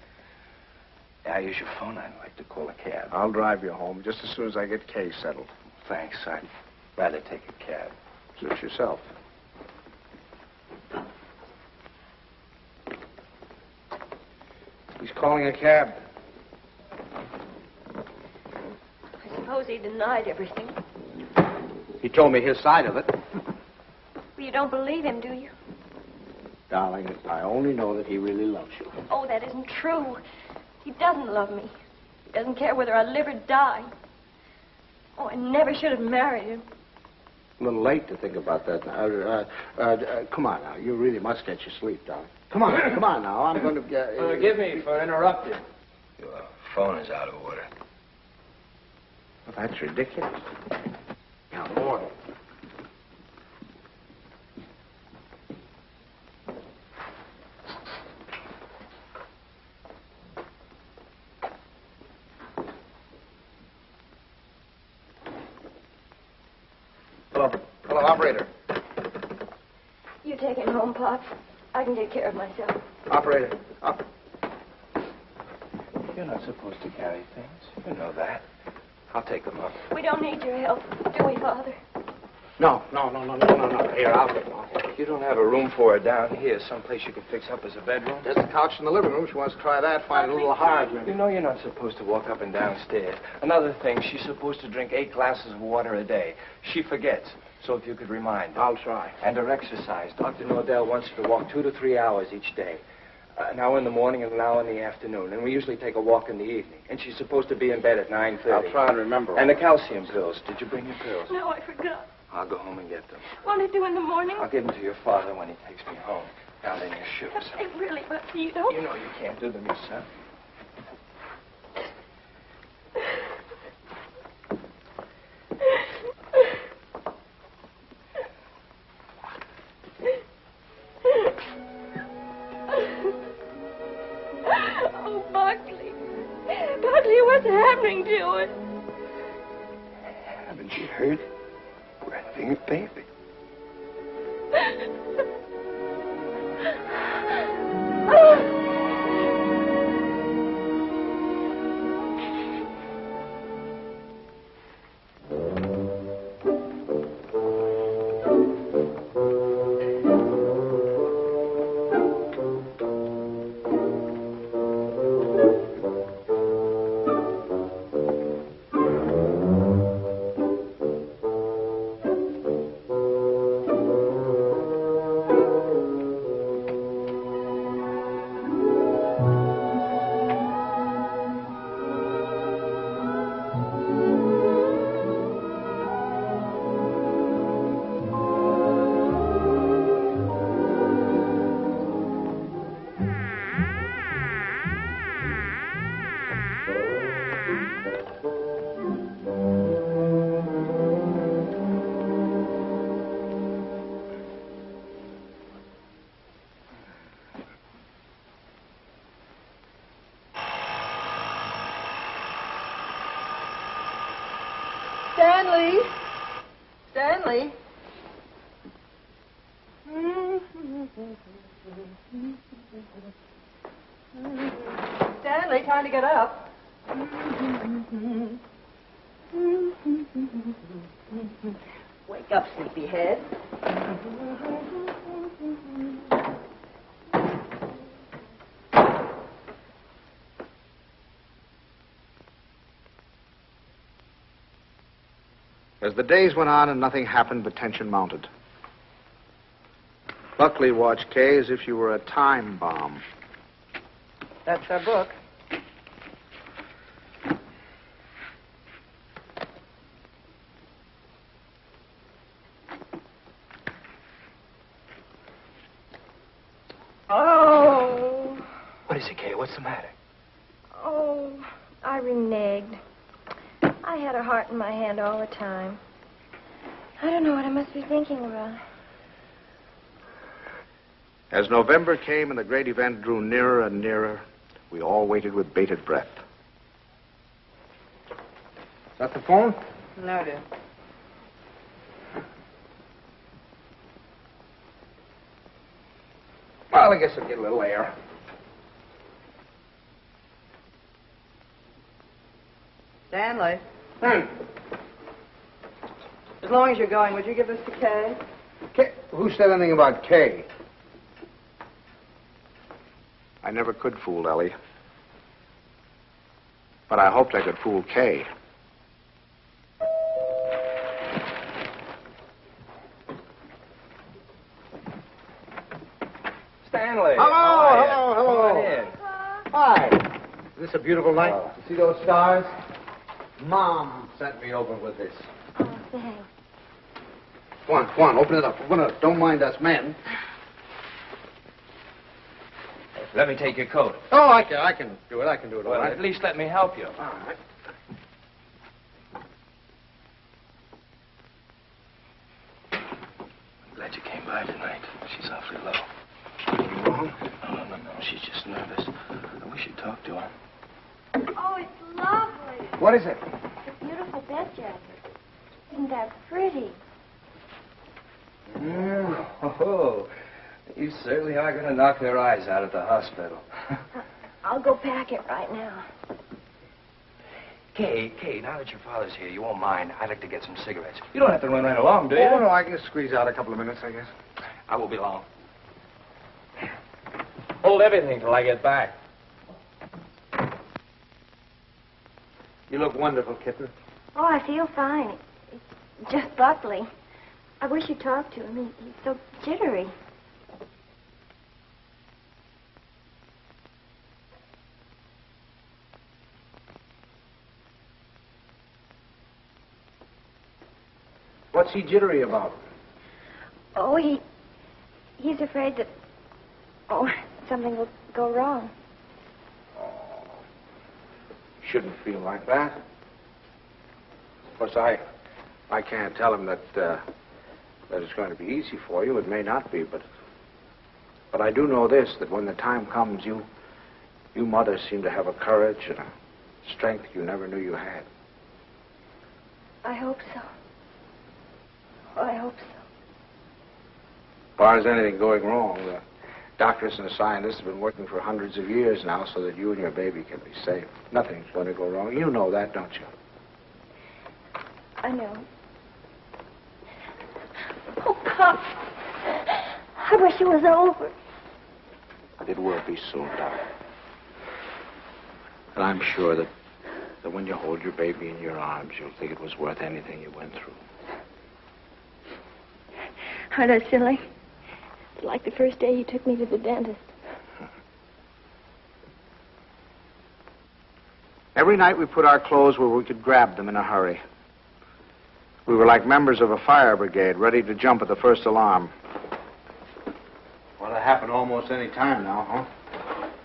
I use your phone. I'd like to call a cab. I'll drive you home just as soon as I get Kay settled. Thanks. I'd rather take a cab. Suit yourself. He's calling a cab. I suppose he denied everything. He told me his side of it. Well, you don't believe him, do you? Darling, I only know that he really loves you. Oh, that isn't true. He doesn't love me. He doesn't care whether I live or die. Oh, I never should have married him. A little late to think about that now. Come on now. You really must get your sleep, darling. Come on now. I'm going to get... Forgive me for interrupting. Your phone is out of order. Well, that's ridiculous. Now, more. Hello, operator. You take him home, Pop. I can take care of myself. Operator. You're not supposed to carry things. You know that. I'll take them up. We don't need your help, do we, Father? No. Here, I'll take them. You don't have a room for her down here, someplace you could fix up as a bedroom? There's a couch in the living room. She wants to try that. Find it a little hard. You know you're not supposed to walk up and down stairs. Another thing, she's supposed to drink 8 glasses of water a day. She forgets. So if you could remind her. I'll try. And her exercise. Dr. Nordell wants her to walk 2 to 3 hours each day. An hour in the morning and an hour in the afternoon. And we usually take a walk in the evening. And she's supposed to be in bed at 9:30. I'll try and remember. And the calcium pills. Did you bring your pills? No, I forgot. I'll go home and get them. Won't it do in the morning? I'll give them to your father when he takes me home. Down in your shoes. They really, but you don't. You know you can't do them yourself. Oh, Buckley. Buckley, what's happening to us? Haven't you heard? We're having a baby. Stanley. Stanley, time to get up. Wake up, sleepyhead. As the days went on and nothing happened, but tension mounted. Buckley watched Kay as if she were a time bomb. That's our book. Oh. What is it, Kay? What's the matter? Oh, I reneged. I had a heart in my hand all the time. I don't know what I must be thinking about. As November came and the great event drew nearer and nearer, we all waited with bated breath. Is that the phone? No, dear. Well, I guess I'll get a little air. Stanley. As long as you're going, would you give this to Kay? Kay? Who said anything about Kay? I never could fool Ellie. But I hoped I could fool Kay. Stanley. Hello. Come on in. Hi. Is this a beautiful night? See those stars? Mom sent me over with this. Oh, thanks. Go on, open it up. Don't mind us men. Let me take your coat. Oh, I can do it. I can do it all Well, right. at least let me help you. All right. I'm glad you came by tonight. She's awfully low. Anything wrong? No. She's just nervous. I wish you'd talk to her. Oh, it's lovely. What is it? It's a beautiful bed jacket. Isn't that pretty? Oh, you certainly are going to knock their eyes out at the hospital. I'll go pack it right now. Kay, now that your father's here, you won't mind. I'd like to get some cigarettes. You don't have to run right along, do you? Oh, no, I can squeeze out a couple of minutes, I guess. I won't be long. Hold everything till I get back. You look wonderful, kitten. Oh, I feel fine. It's just Buckley. I wish you'd talk to him. He's so jittery. What's he jittery about? Oh, he's afraid that, something will go wrong. Oh, shouldn't feel like that. Of course, I can't tell him that it's going to be easy for you. It may not be, but I do know this, that when the time comes, you mothers seem to have a courage and a strength you never knew you had. I hope so. Oh, I hope so. As far as anything going wrong, the doctors and the scientists have been working for hundreds of years now so that you and your baby can be safe. Nothing's going to go wrong. You know that, don't you? I know. Oh, Pop. I wish it was over. It will be soon, darling. And I'm sure that when you hold your baby in your arms, you'll think it was worth anything you went through. Aren't I silly? It's like the first day you took me to the dentist. Every night we put our clothes where we could grab them in a hurry. We were like members of a fire brigade, ready to jump at the first alarm. Well, it happen almost any time now, huh?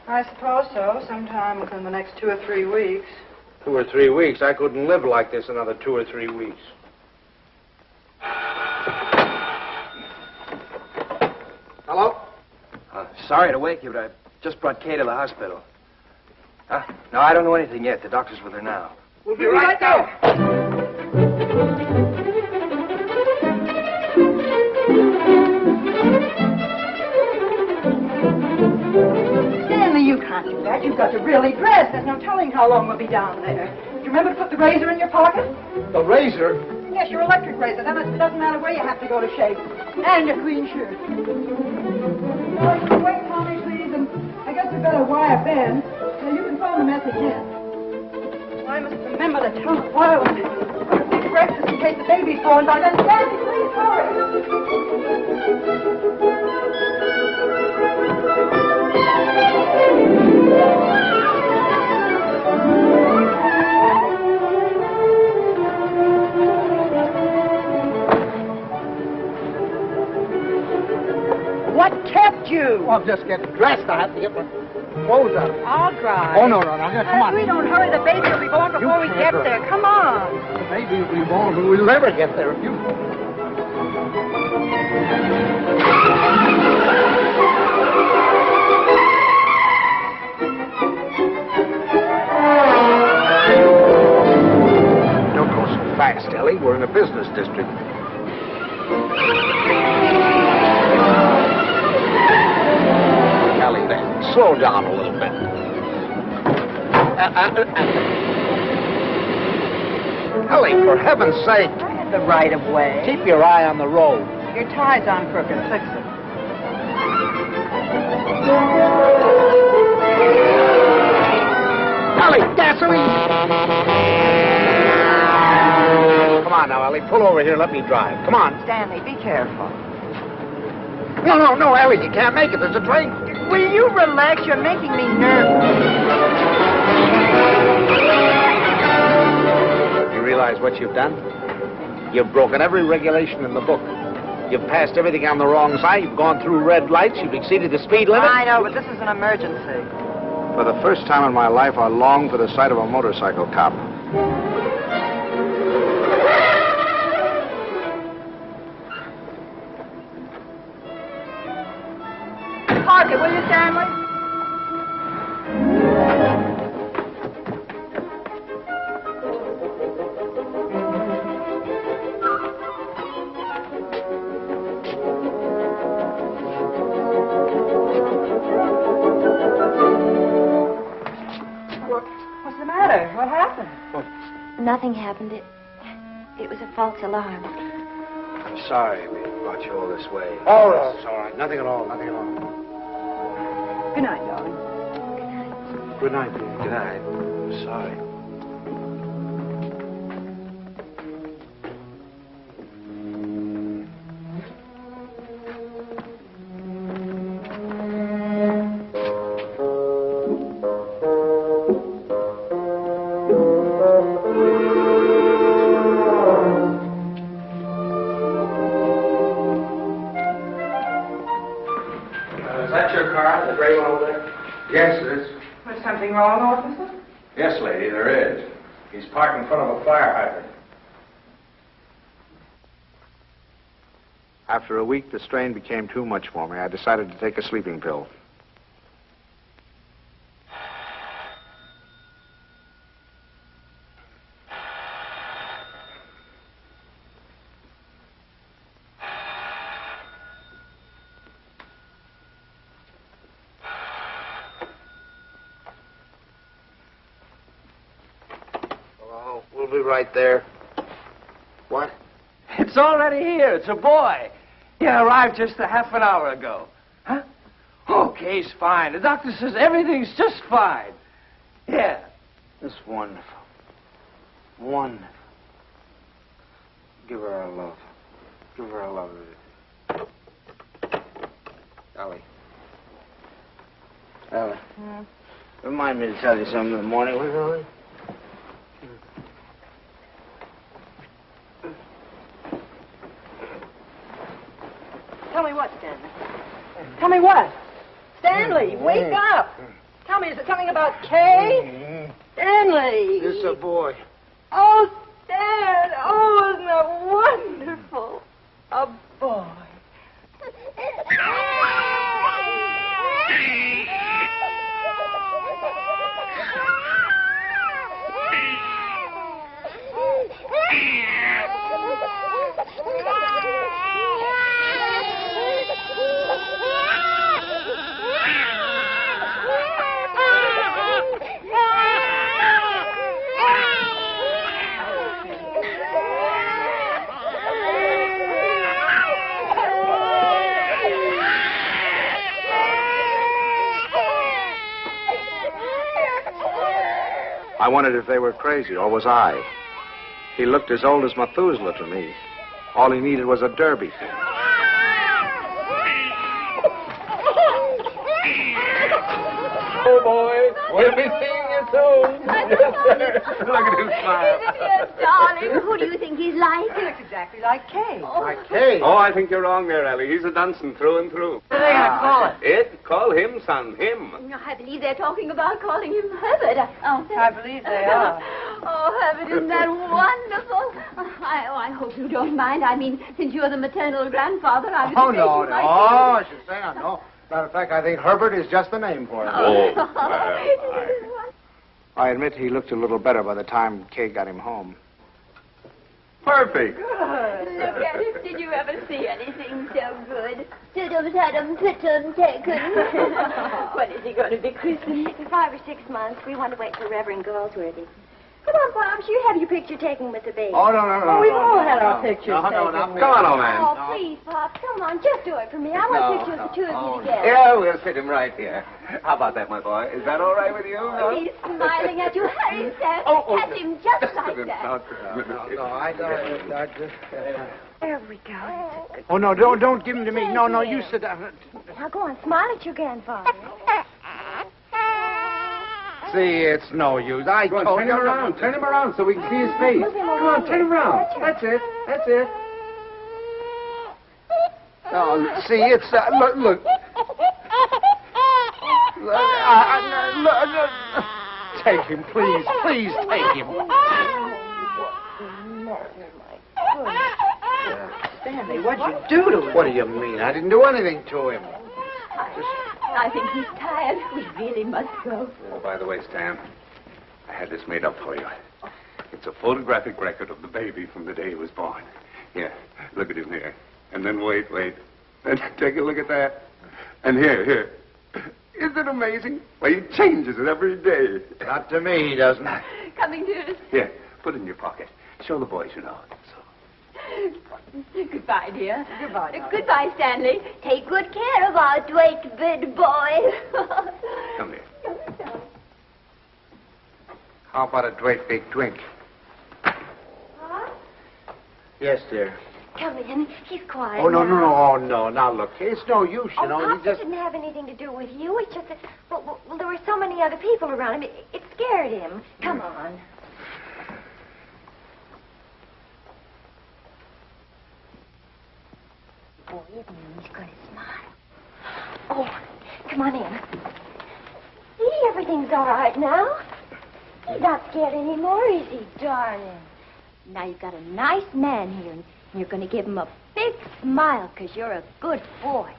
I suppose so. Sometime within the next 2 or 3 weeks. 2 or 3 weeks? I couldn't live like this another 2 or 3 weeks. Hello? Sorry to wake you, but I just brought Kay to the hospital. Huh? No, I don't know anything yet. The doctor's with her now. We'll be right there. Stanley, you can't do that. You've got to really dress. There's no telling how long we'll be down there. Do you remember to put the razor in your pocket? The razor? Yes, your electric razor. That doesn't matter where you have to go to shave. And your clean shirt. Well, you can wait, Tommy, please, and I guess we better wire Ben. So you can phone the message in. I must remember to tell the file a big breakfast in case the baby's born by then. Stanley, please hurry. What kept you? Oh, I'm just getting dressed. I have to get my clothes on. I'll drive. Oh, no. Come on. If we don't hurry, the baby will be born before we get there. Come on. The baby will be born, but we'll never get there if you... Don't go so fast, Ellie. We're in a business district. Ellie, then. Slow down a little bit. Ellie, for heaven's sake. I had the right of way. Keep your eye on the road. Your tie's on crooked. Fix it. Ellie, gasoline! Come on now, Ellie. Pull over here. Let me drive. Come on. Stanley, be careful. No, Ellie. You can't make it. There's a train. Will you relax? You're making me nervous. You realize what you've done? You've broken every regulation in the book. You've passed everything on the wrong side. You've gone through red lights. You've exceeded the speed limit. I know, but this is an emergency. For the first time in my life, I long for the sight of a motorcycle cop. Park it, will you, Stanley? What's the matter? What happened? Nothing happened. It was a false alarm. I'm sorry we brought you all this way. Oh, no, it's all right. Nothing at all. Good night, darling. Good night, dear. Good night. I'm sorry. Is that your car, the gray one over there? Yes, it is. Was something wrong, officer? Yes, lady, there is. He's parked in front of a fire hydrant. After a week, the strain became too much for me. I decided to take a sleeping pill. We'll be right there. What? It's already here. It's a boy. He arrived just a half an hour ago. Huh? Okay, he's fine. The doctor says everything's just fine. Yeah. That's wonderful. Wonderful. Give her our love. Give her our love. Ellie. Remind me to tell you something in the morning, will you, Ellie? Tell me what, Stanley? Tell me what? Stanley, wake up! Tell me, is it something about Kay? Stanley! It's a boy. Oh, Stan! Oh, isn't that wonderful? A boy. I wondered if they were crazy, or was I? He looked as old as Methuselah to me. All he needed was a derby. Oh, boy, we'll be seeing you too. Look at him smile. Isn't he a darling? Who do you think he's like? He looks exactly like Kay. Like Kay. Oh, I think you're wrong there, Ellie. He's a Dunstan through and through. What are they going to call it? It? Call him, son. Him. I believe they're talking about calling him Herbert. I believe they are. Oh, Herbert, isn't that wonderful? I hope you don't mind. I mean, since you're the maternal grandfather, I was Oh, afraid no, you no. might Oh, I should say, no. Matter of fact, I think Herbert is just the name for him. I admit he looked a little better by the time Kay got him home. Perfect. Look at him. Did you ever see anything so good? Tudum, taken. When is he going to be christened? In 5 or 6 months. We want to wait for Reverend Galsworthy. Come on, Pops. You have your picture taken with the baby. Oh, no. We've all had our pictures taken. Come on, old man. Oh, please, Pops. Come on. Just do it for me. I want pictures of the two of you together. Yeah, we'll sit him right here. How about that, my boy? Is that all right with you? Oh, he's smiling at you. Hurry, Sam. Pat him just like that. No, I just... There we go. Oh, no, don't give him to me. No, you sit down. Now go on. Smile at your grandfather. See, it's no use. I told Turn him around. Turn him around so we can see his face. Come on, turn him around. That's it. No, see, it's... look. Take him, please. Please take him. Stanley, what'd you do to him? What do you mean? I didn't do anything to him. I think he's tired. We really must go. Oh, by the way, Stan, I had this made up for you. It's a photographic record of the baby from the day he was born. Here, look at him here. And then wait. And take a look at that. And here. Isn't it amazing? Well, he changes it every day. Not to me, he doesn't. Coming to us. Here, put it in your pocket. Show the boys, you know. Goodbye, dear. Goodbye. Goodbye, Stanley. Take good care of our Dwight big boy. Come here. How about a great big drink? Huh? Yes, dear. Come in. He's quiet. Oh, no. now. Oh, no. Now, look, it's no use, you know. Pops, He just... it didn't have anything to do with you. It's just that, well, there were so many other people around him. It scared him. Come on. Boy, it means he's going to smile. Oh, come on in. See, everything's all right now. He's not scared anymore, is he, darling? Now you've got a nice man here, and you're going to give him a big smile because you're a good boy.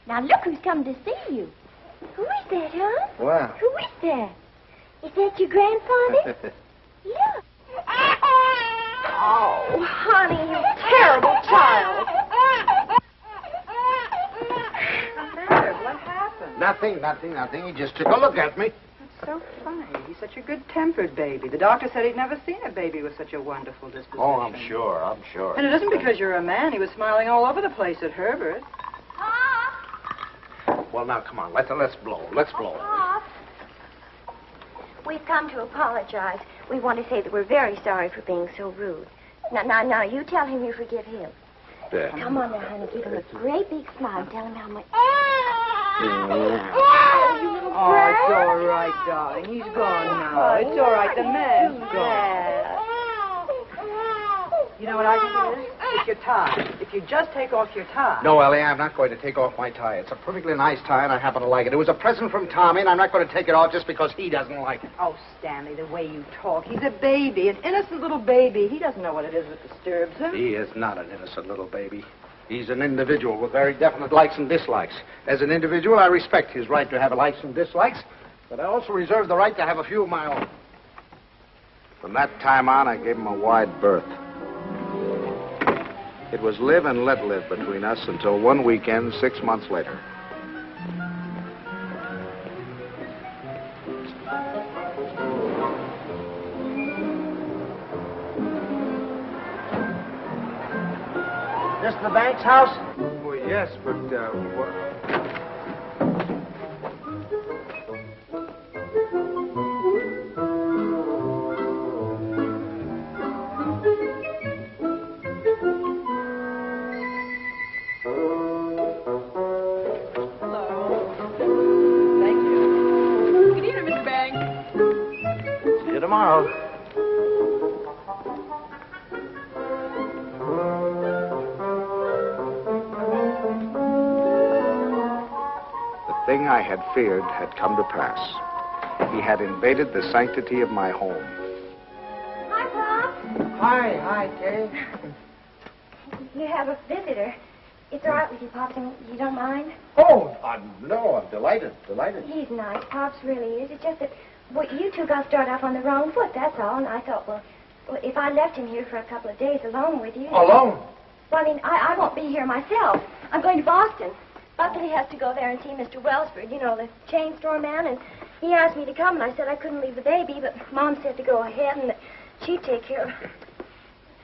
Now look who's come to see you. Who is that, huh? What? Who is that? Is that your grandfather? Yeah. Oh, honey, you terrible child. What happened? Nothing. He just took a look at me. That's so funny. He's such a good-tempered baby. The doctor said he'd never seen a baby with such a wonderful disposition. Oh, I'm sure. And it isn't because you're a man. He was smiling all over the place at Herbert. Well, now, come on. Let's blow. Pop. We've come to apologize. We want to say that we're very sorry for being so rude. Now, you tell him you forgive him. There. Come on now, honey. Give him a great big smile. Tell him how much... Oh, it's all right, darling. He's gone now. It's all right. The man's gone. You know what I think it is? It's your tie. If you just take off your tie. No, Ellie, I'm not going to take off my tie. It's a perfectly nice tie, and I happen to like it. It was a present from Tommy, and I'm not going to take it off just because he doesn't like it. Oh, Stanley, the way you talk. He's a baby, an innocent little baby. He doesn't know what it is that disturbs him. He is not an innocent little baby. He's an individual with very definite likes and dislikes. As an individual, I respect his right to have likes and dislikes, but I also reserve the right to have a few of my own. From that time on, I gave him a wide berth. It was live and let live between us until one weekend 6 months later. This the bank's house? Well, yes, but, what... thing I had feared had come to pass. He had invaded the sanctity of my home. Hi, Pop. Hi, Kay. You have a visitor. It's all right with you, Pops, and you don't mind? Oh, no, I'm delighted. He's nice. Pops really is. It's just that, well, you two got started off on the wrong foot, that's all. And I thought, well, if I left him here for a couple of days alone with you... Alone? Well, I mean, I won't be here myself. I'm going to Boston. Buckley has to go there and see Mr. Wellsford, you know, the chain store man, and he asked me to come, and I said I couldn't leave the baby, but Mom said to go ahead and that she'd take care of it.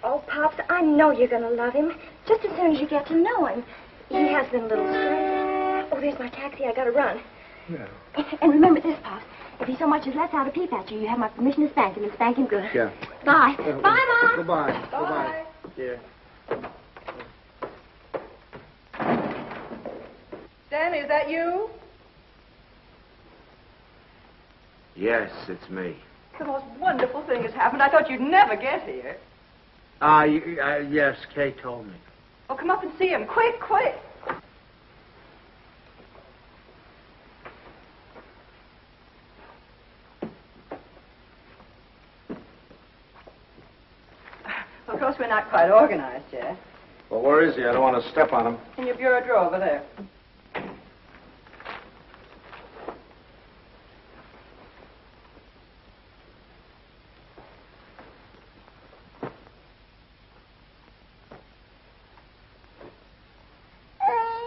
Oh, Pops, I know you're going to love him, just as soon as you get to know him. He has been a little strange. Oh, there's my taxi. I got to run. Yeah. And remember this, Pops. If he so much as lets out a peep at you, you have my permission to spank him, and spank him good. Yeah. Bye. Bye, Mom. Goodbye. Bye. Yeah. Stanley, is that you? Yes, it's me. The most wonderful thing has happened. I thought you'd never get here. Yes, Kay told me. Oh, come up and see him. Quick, quick. Of course, we're not quite organized yet. Well, where is he? I don't want to step on him. In your bureau drawer over there.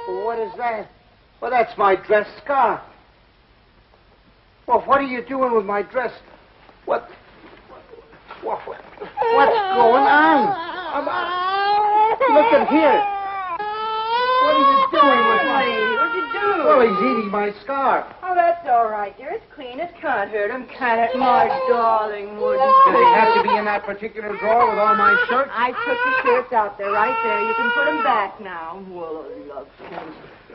What is that? Well, that's my dress scarf. Well, what are you doing with my dress? What's going on? Look at here. What are you doing with What'd you do? Well, he's eating my scarf. Oh, that's all right, dear. It's clean. It can't hurt him, can it, my darling wooden Does he have to be in that particular drawer with all my shirts? I took the shirts out there, right there. You can put them back now. Well, lovekins.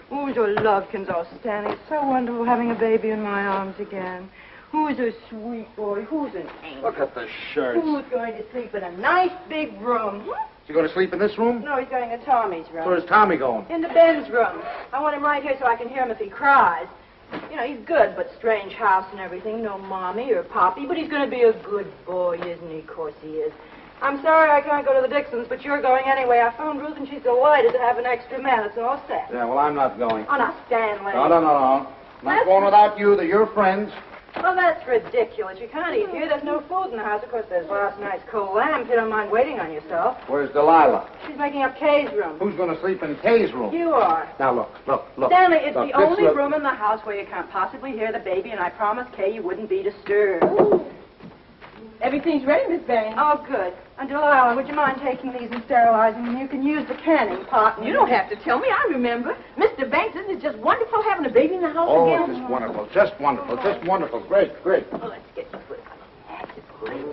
Who's a lovekins? Oh, Stanley, it's so wonderful having a baby in my arms again. Who's a sweet boy? Who's an angel? Look at the shirts. Who's going to sleep in a nice big room? Is he going to sleep in this room? No, he's going to Tommy's room. Where's Tommy going? In the Ben's room. I want him right here so I can hear him if he cries. You know, he's good, but strange house and everything. No mommy or poppy, but he's going to be a good boy, isn't he? Of course he is. I'm sorry I can't go to the Dixons, but you're going anyway. I phoned Ruth, and she's delighted to have an extra man. It's all set. Yeah, well, I'm not going. Oh, now, Stanley. No. Not going without you. They're your friends. Well, that's ridiculous. You can't eat here. There's no food in the house. Of course, there's last night's cold lamb if you don't mind waiting on yourself. Where's Delilah? She's making up Kay's room. Who's going to sleep in Kay's room? You are. Now, look. Stanley, it's Look, the only look. room in the house where you can't possibly hear the baby, and I promised Kay you wouldn't be disturbed. Ooh. Everything's ready, Miss Bain. Oh, good. And Delilah, would you mind taking these and sterilizing them? You can use the canning pot. You don't have to tell me. I remember. Mr. Banks, isn't it just wonderful having a baby in the house Oh, again? just wonderful. Just wonderful. Just wonderful. Great. Oh, let's get you put on. That's great.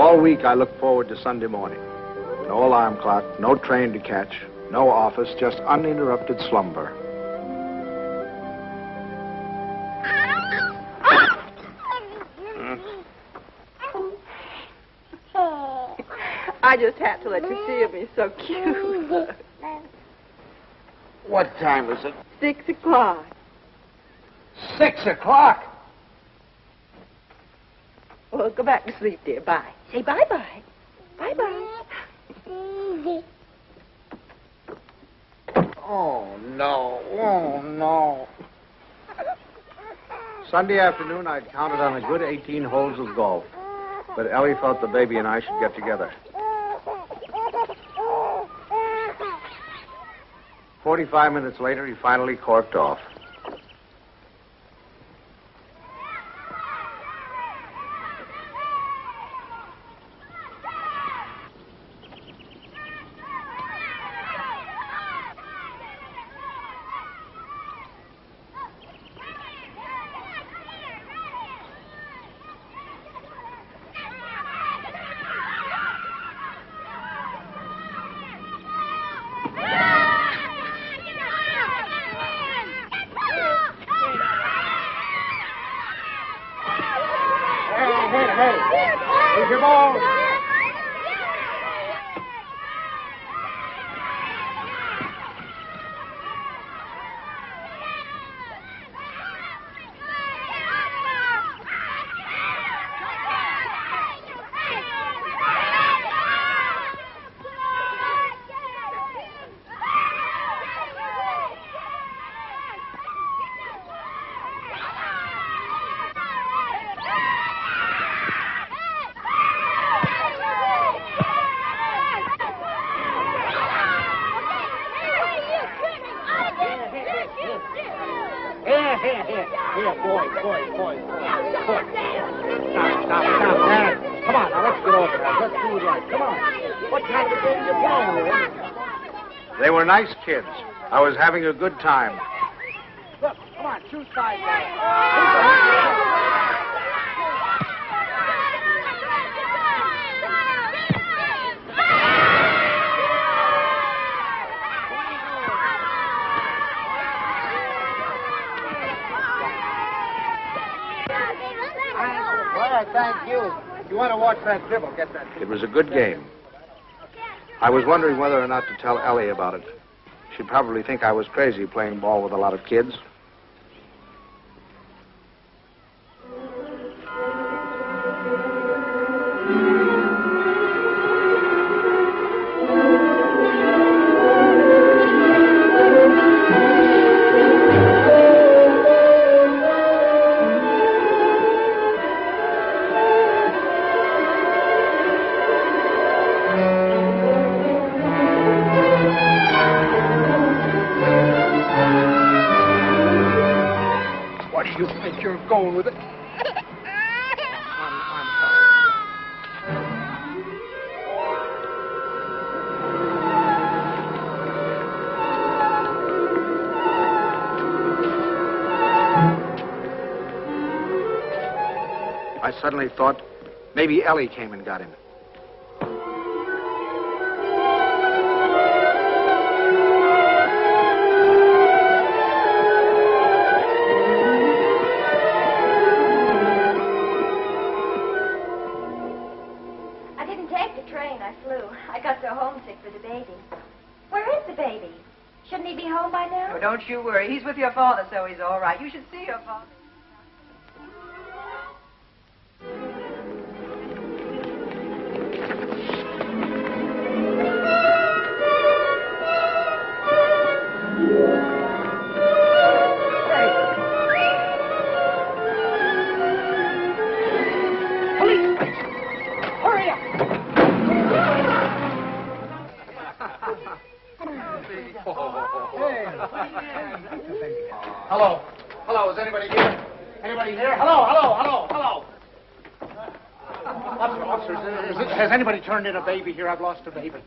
All week I looked forward to Sunday morning. No alarm clock, no train to catch, no office, just uninterrupted slumber. I just had to let you see him. He's so cute. What time is it? 6 o'clock. 6 o'clock? Well, go back to sleep, dear. Bye. Say bye-bye. Bye-bye. Oh, no. Oh, no. Sunday afternoon, I'd counted on a good 18 holes of golf. But Ellie thought the baby and I should get together. 45 minutes later, he finally corked off. Here's your ball. Here, boy. Stop. Dad. Come on, now let's get over there. Let's do it right. Come on. What kind of a game you playing with? They were nice kids. I was having a good time. Look, come on, choose sides. Thank you. If you want to watch that dribble, get that. It was a good game. I was wondering whether or not to tell Ellie about it. She'd probably think I was crazy playing ball with a lot of kids. Going with it. I suddenly thought maybe Ellie came and got him. Oh, don't you worry. He's with your father, so he's all right. You should see your father. Hello, is anybody here? Anybody here? Hello. Officers, has anybody turned in a baby here? I've lost a baby.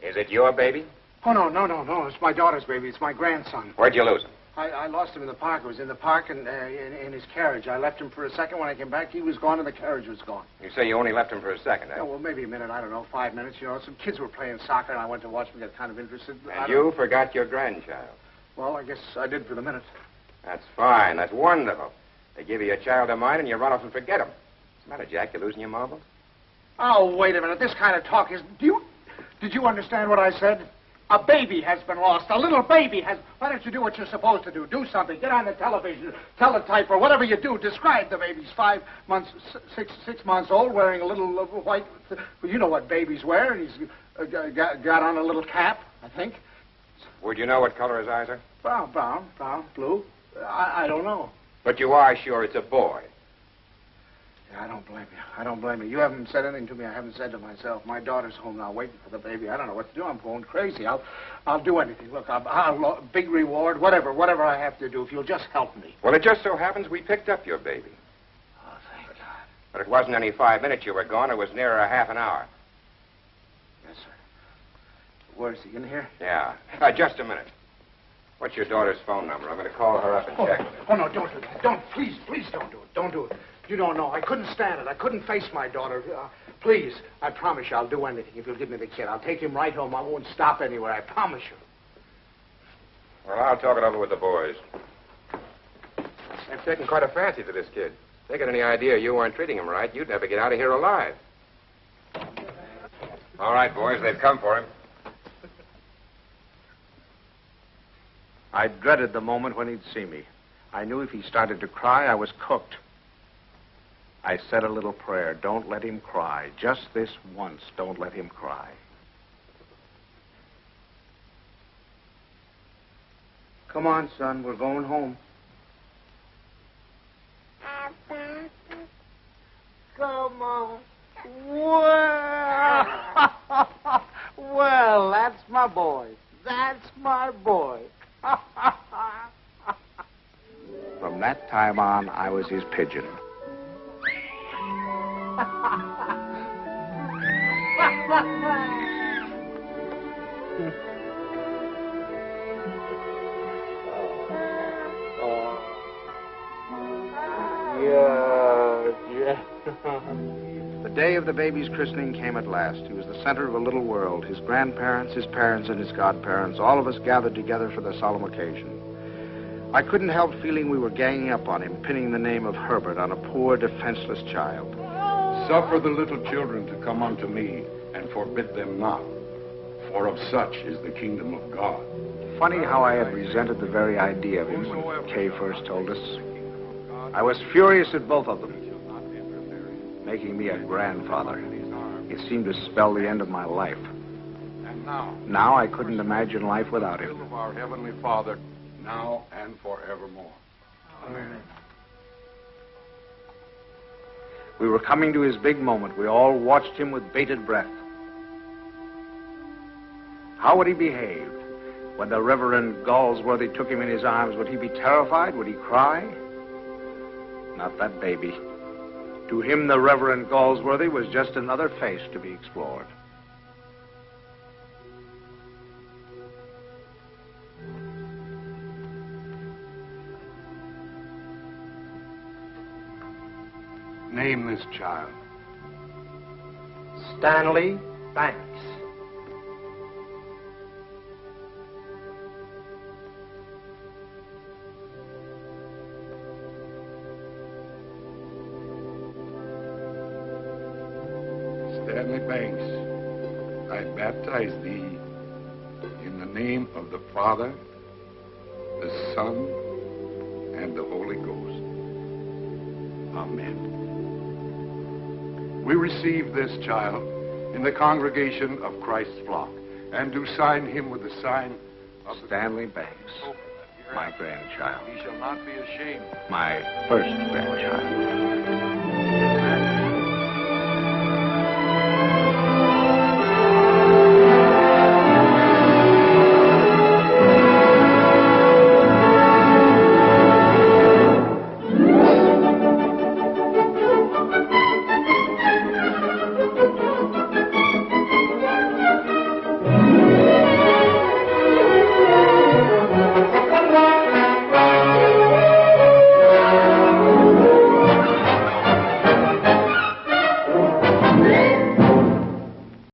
Is it your baby? Oh, no. It's my daughter's baby. It's my grandson. Where'd you lose him? I lost him in the park. I was in the park and in his carriage. I left him for a second. When I came back, he was gone and the carriage was gone. You say you only left him for a second, eh? Oh, well, maybe a minute. I don't know, 5 minutes. You know, some kids were playing soccer, and I went to watch them, get kind of interested. And you forgot your grandchild. Well, I guess I did for the minute. That's fine. That's wonderful. They give you a child of mine, and you run off and forget him. What's the matter, Jack? You losing your marbles? Oh, wait a minute. This kind of talk is... Did you understand what I said? A baby has been lost. A little baby has... Why don't you do what you're supposed to do? Do something. Get on the television, teletype, or whatever you do. Describe the baby. He's 5 months, six months old, wearing a little white... Well, you know what babies wear, and he's got on a little cap, I think. Would you know what color his eyes are? Brown, blue. I don't know. But you are sure it's a boy? Yeah, I don't blame you. You haven't said anything to me I haven't said to myself. My daughter's home now waiting for the baby. I don't know what to do. I'm going crazy. I'll do anything. Look, I'll big reward, whatever I have to do, if you'll just help me. Well, it just so happens we picked up your baby. Oh, thank God. But it wasn't any 5 minutes you were gone. It was nearer a half an hour. Yes, sir. Where is he, in here? Yeah. Just a minute. What's your daughter's phone number? I'm going to call her up and check. Oh, no, don't do that. Please don't do it. Don't do it. You don't know. I couldn't stand it. I couldn't face my daughter. Please, I promise you I'll do anything if you'll give me the kid. I'll take him right home. I won't stop anywhere. I promise you. Well, I'll talk it over with the boys. They've taken quite a fancy to this kid. If they got any idea you weren't treating him right, you'd never get out of here alive. All right, boys, they've come for him. I dreaded the moment when he'd see me. I knew if he started to cry, I was cooked. I said a little prayer. Don't let him cry. Just this once, don't let him cry. Come on, son. We're going home. Come on. Well, that's my boy. That's my boy. From that time on, I was his pigeon. The day of the baby's christening came at last. He was the center of a little world. His grandparents, his parents, and his godparents, all of us gathered together for the solemn occasion. I couldn't help feeling we were ganging up on him, pinning the name of Herbert on a poor, defenseless child. Suffer the little children to come unto me, and forbid them not, for of such is the kingdom of God. Funny how I had resented the very idea of him when Kay first told us. I was furious at both of them. Making me a grandfather. It seemed to spell the end of my life. And now I couldn't imagine life without him. Of our Heavenly Father, now and forevermore. Amen. We were coming to his big moment. We all watched him with bated breath. How would he behave? When the Reverend Galsworthy took him in his arms, would he be terrified? Would he cry? Not that baby. To him, the Reverend Galsworthy was just another face to be explored. Name this child. Stanley Banks. Stanley Banks, I baptize thee in the name of the Father, the Son, and the Holy Ghost. Amen. We receive this child in the congregation of Christ's flock, and do sign him with the sign of Stanley Banks, my grandchild. He shall not be ashamed. My first grandchild.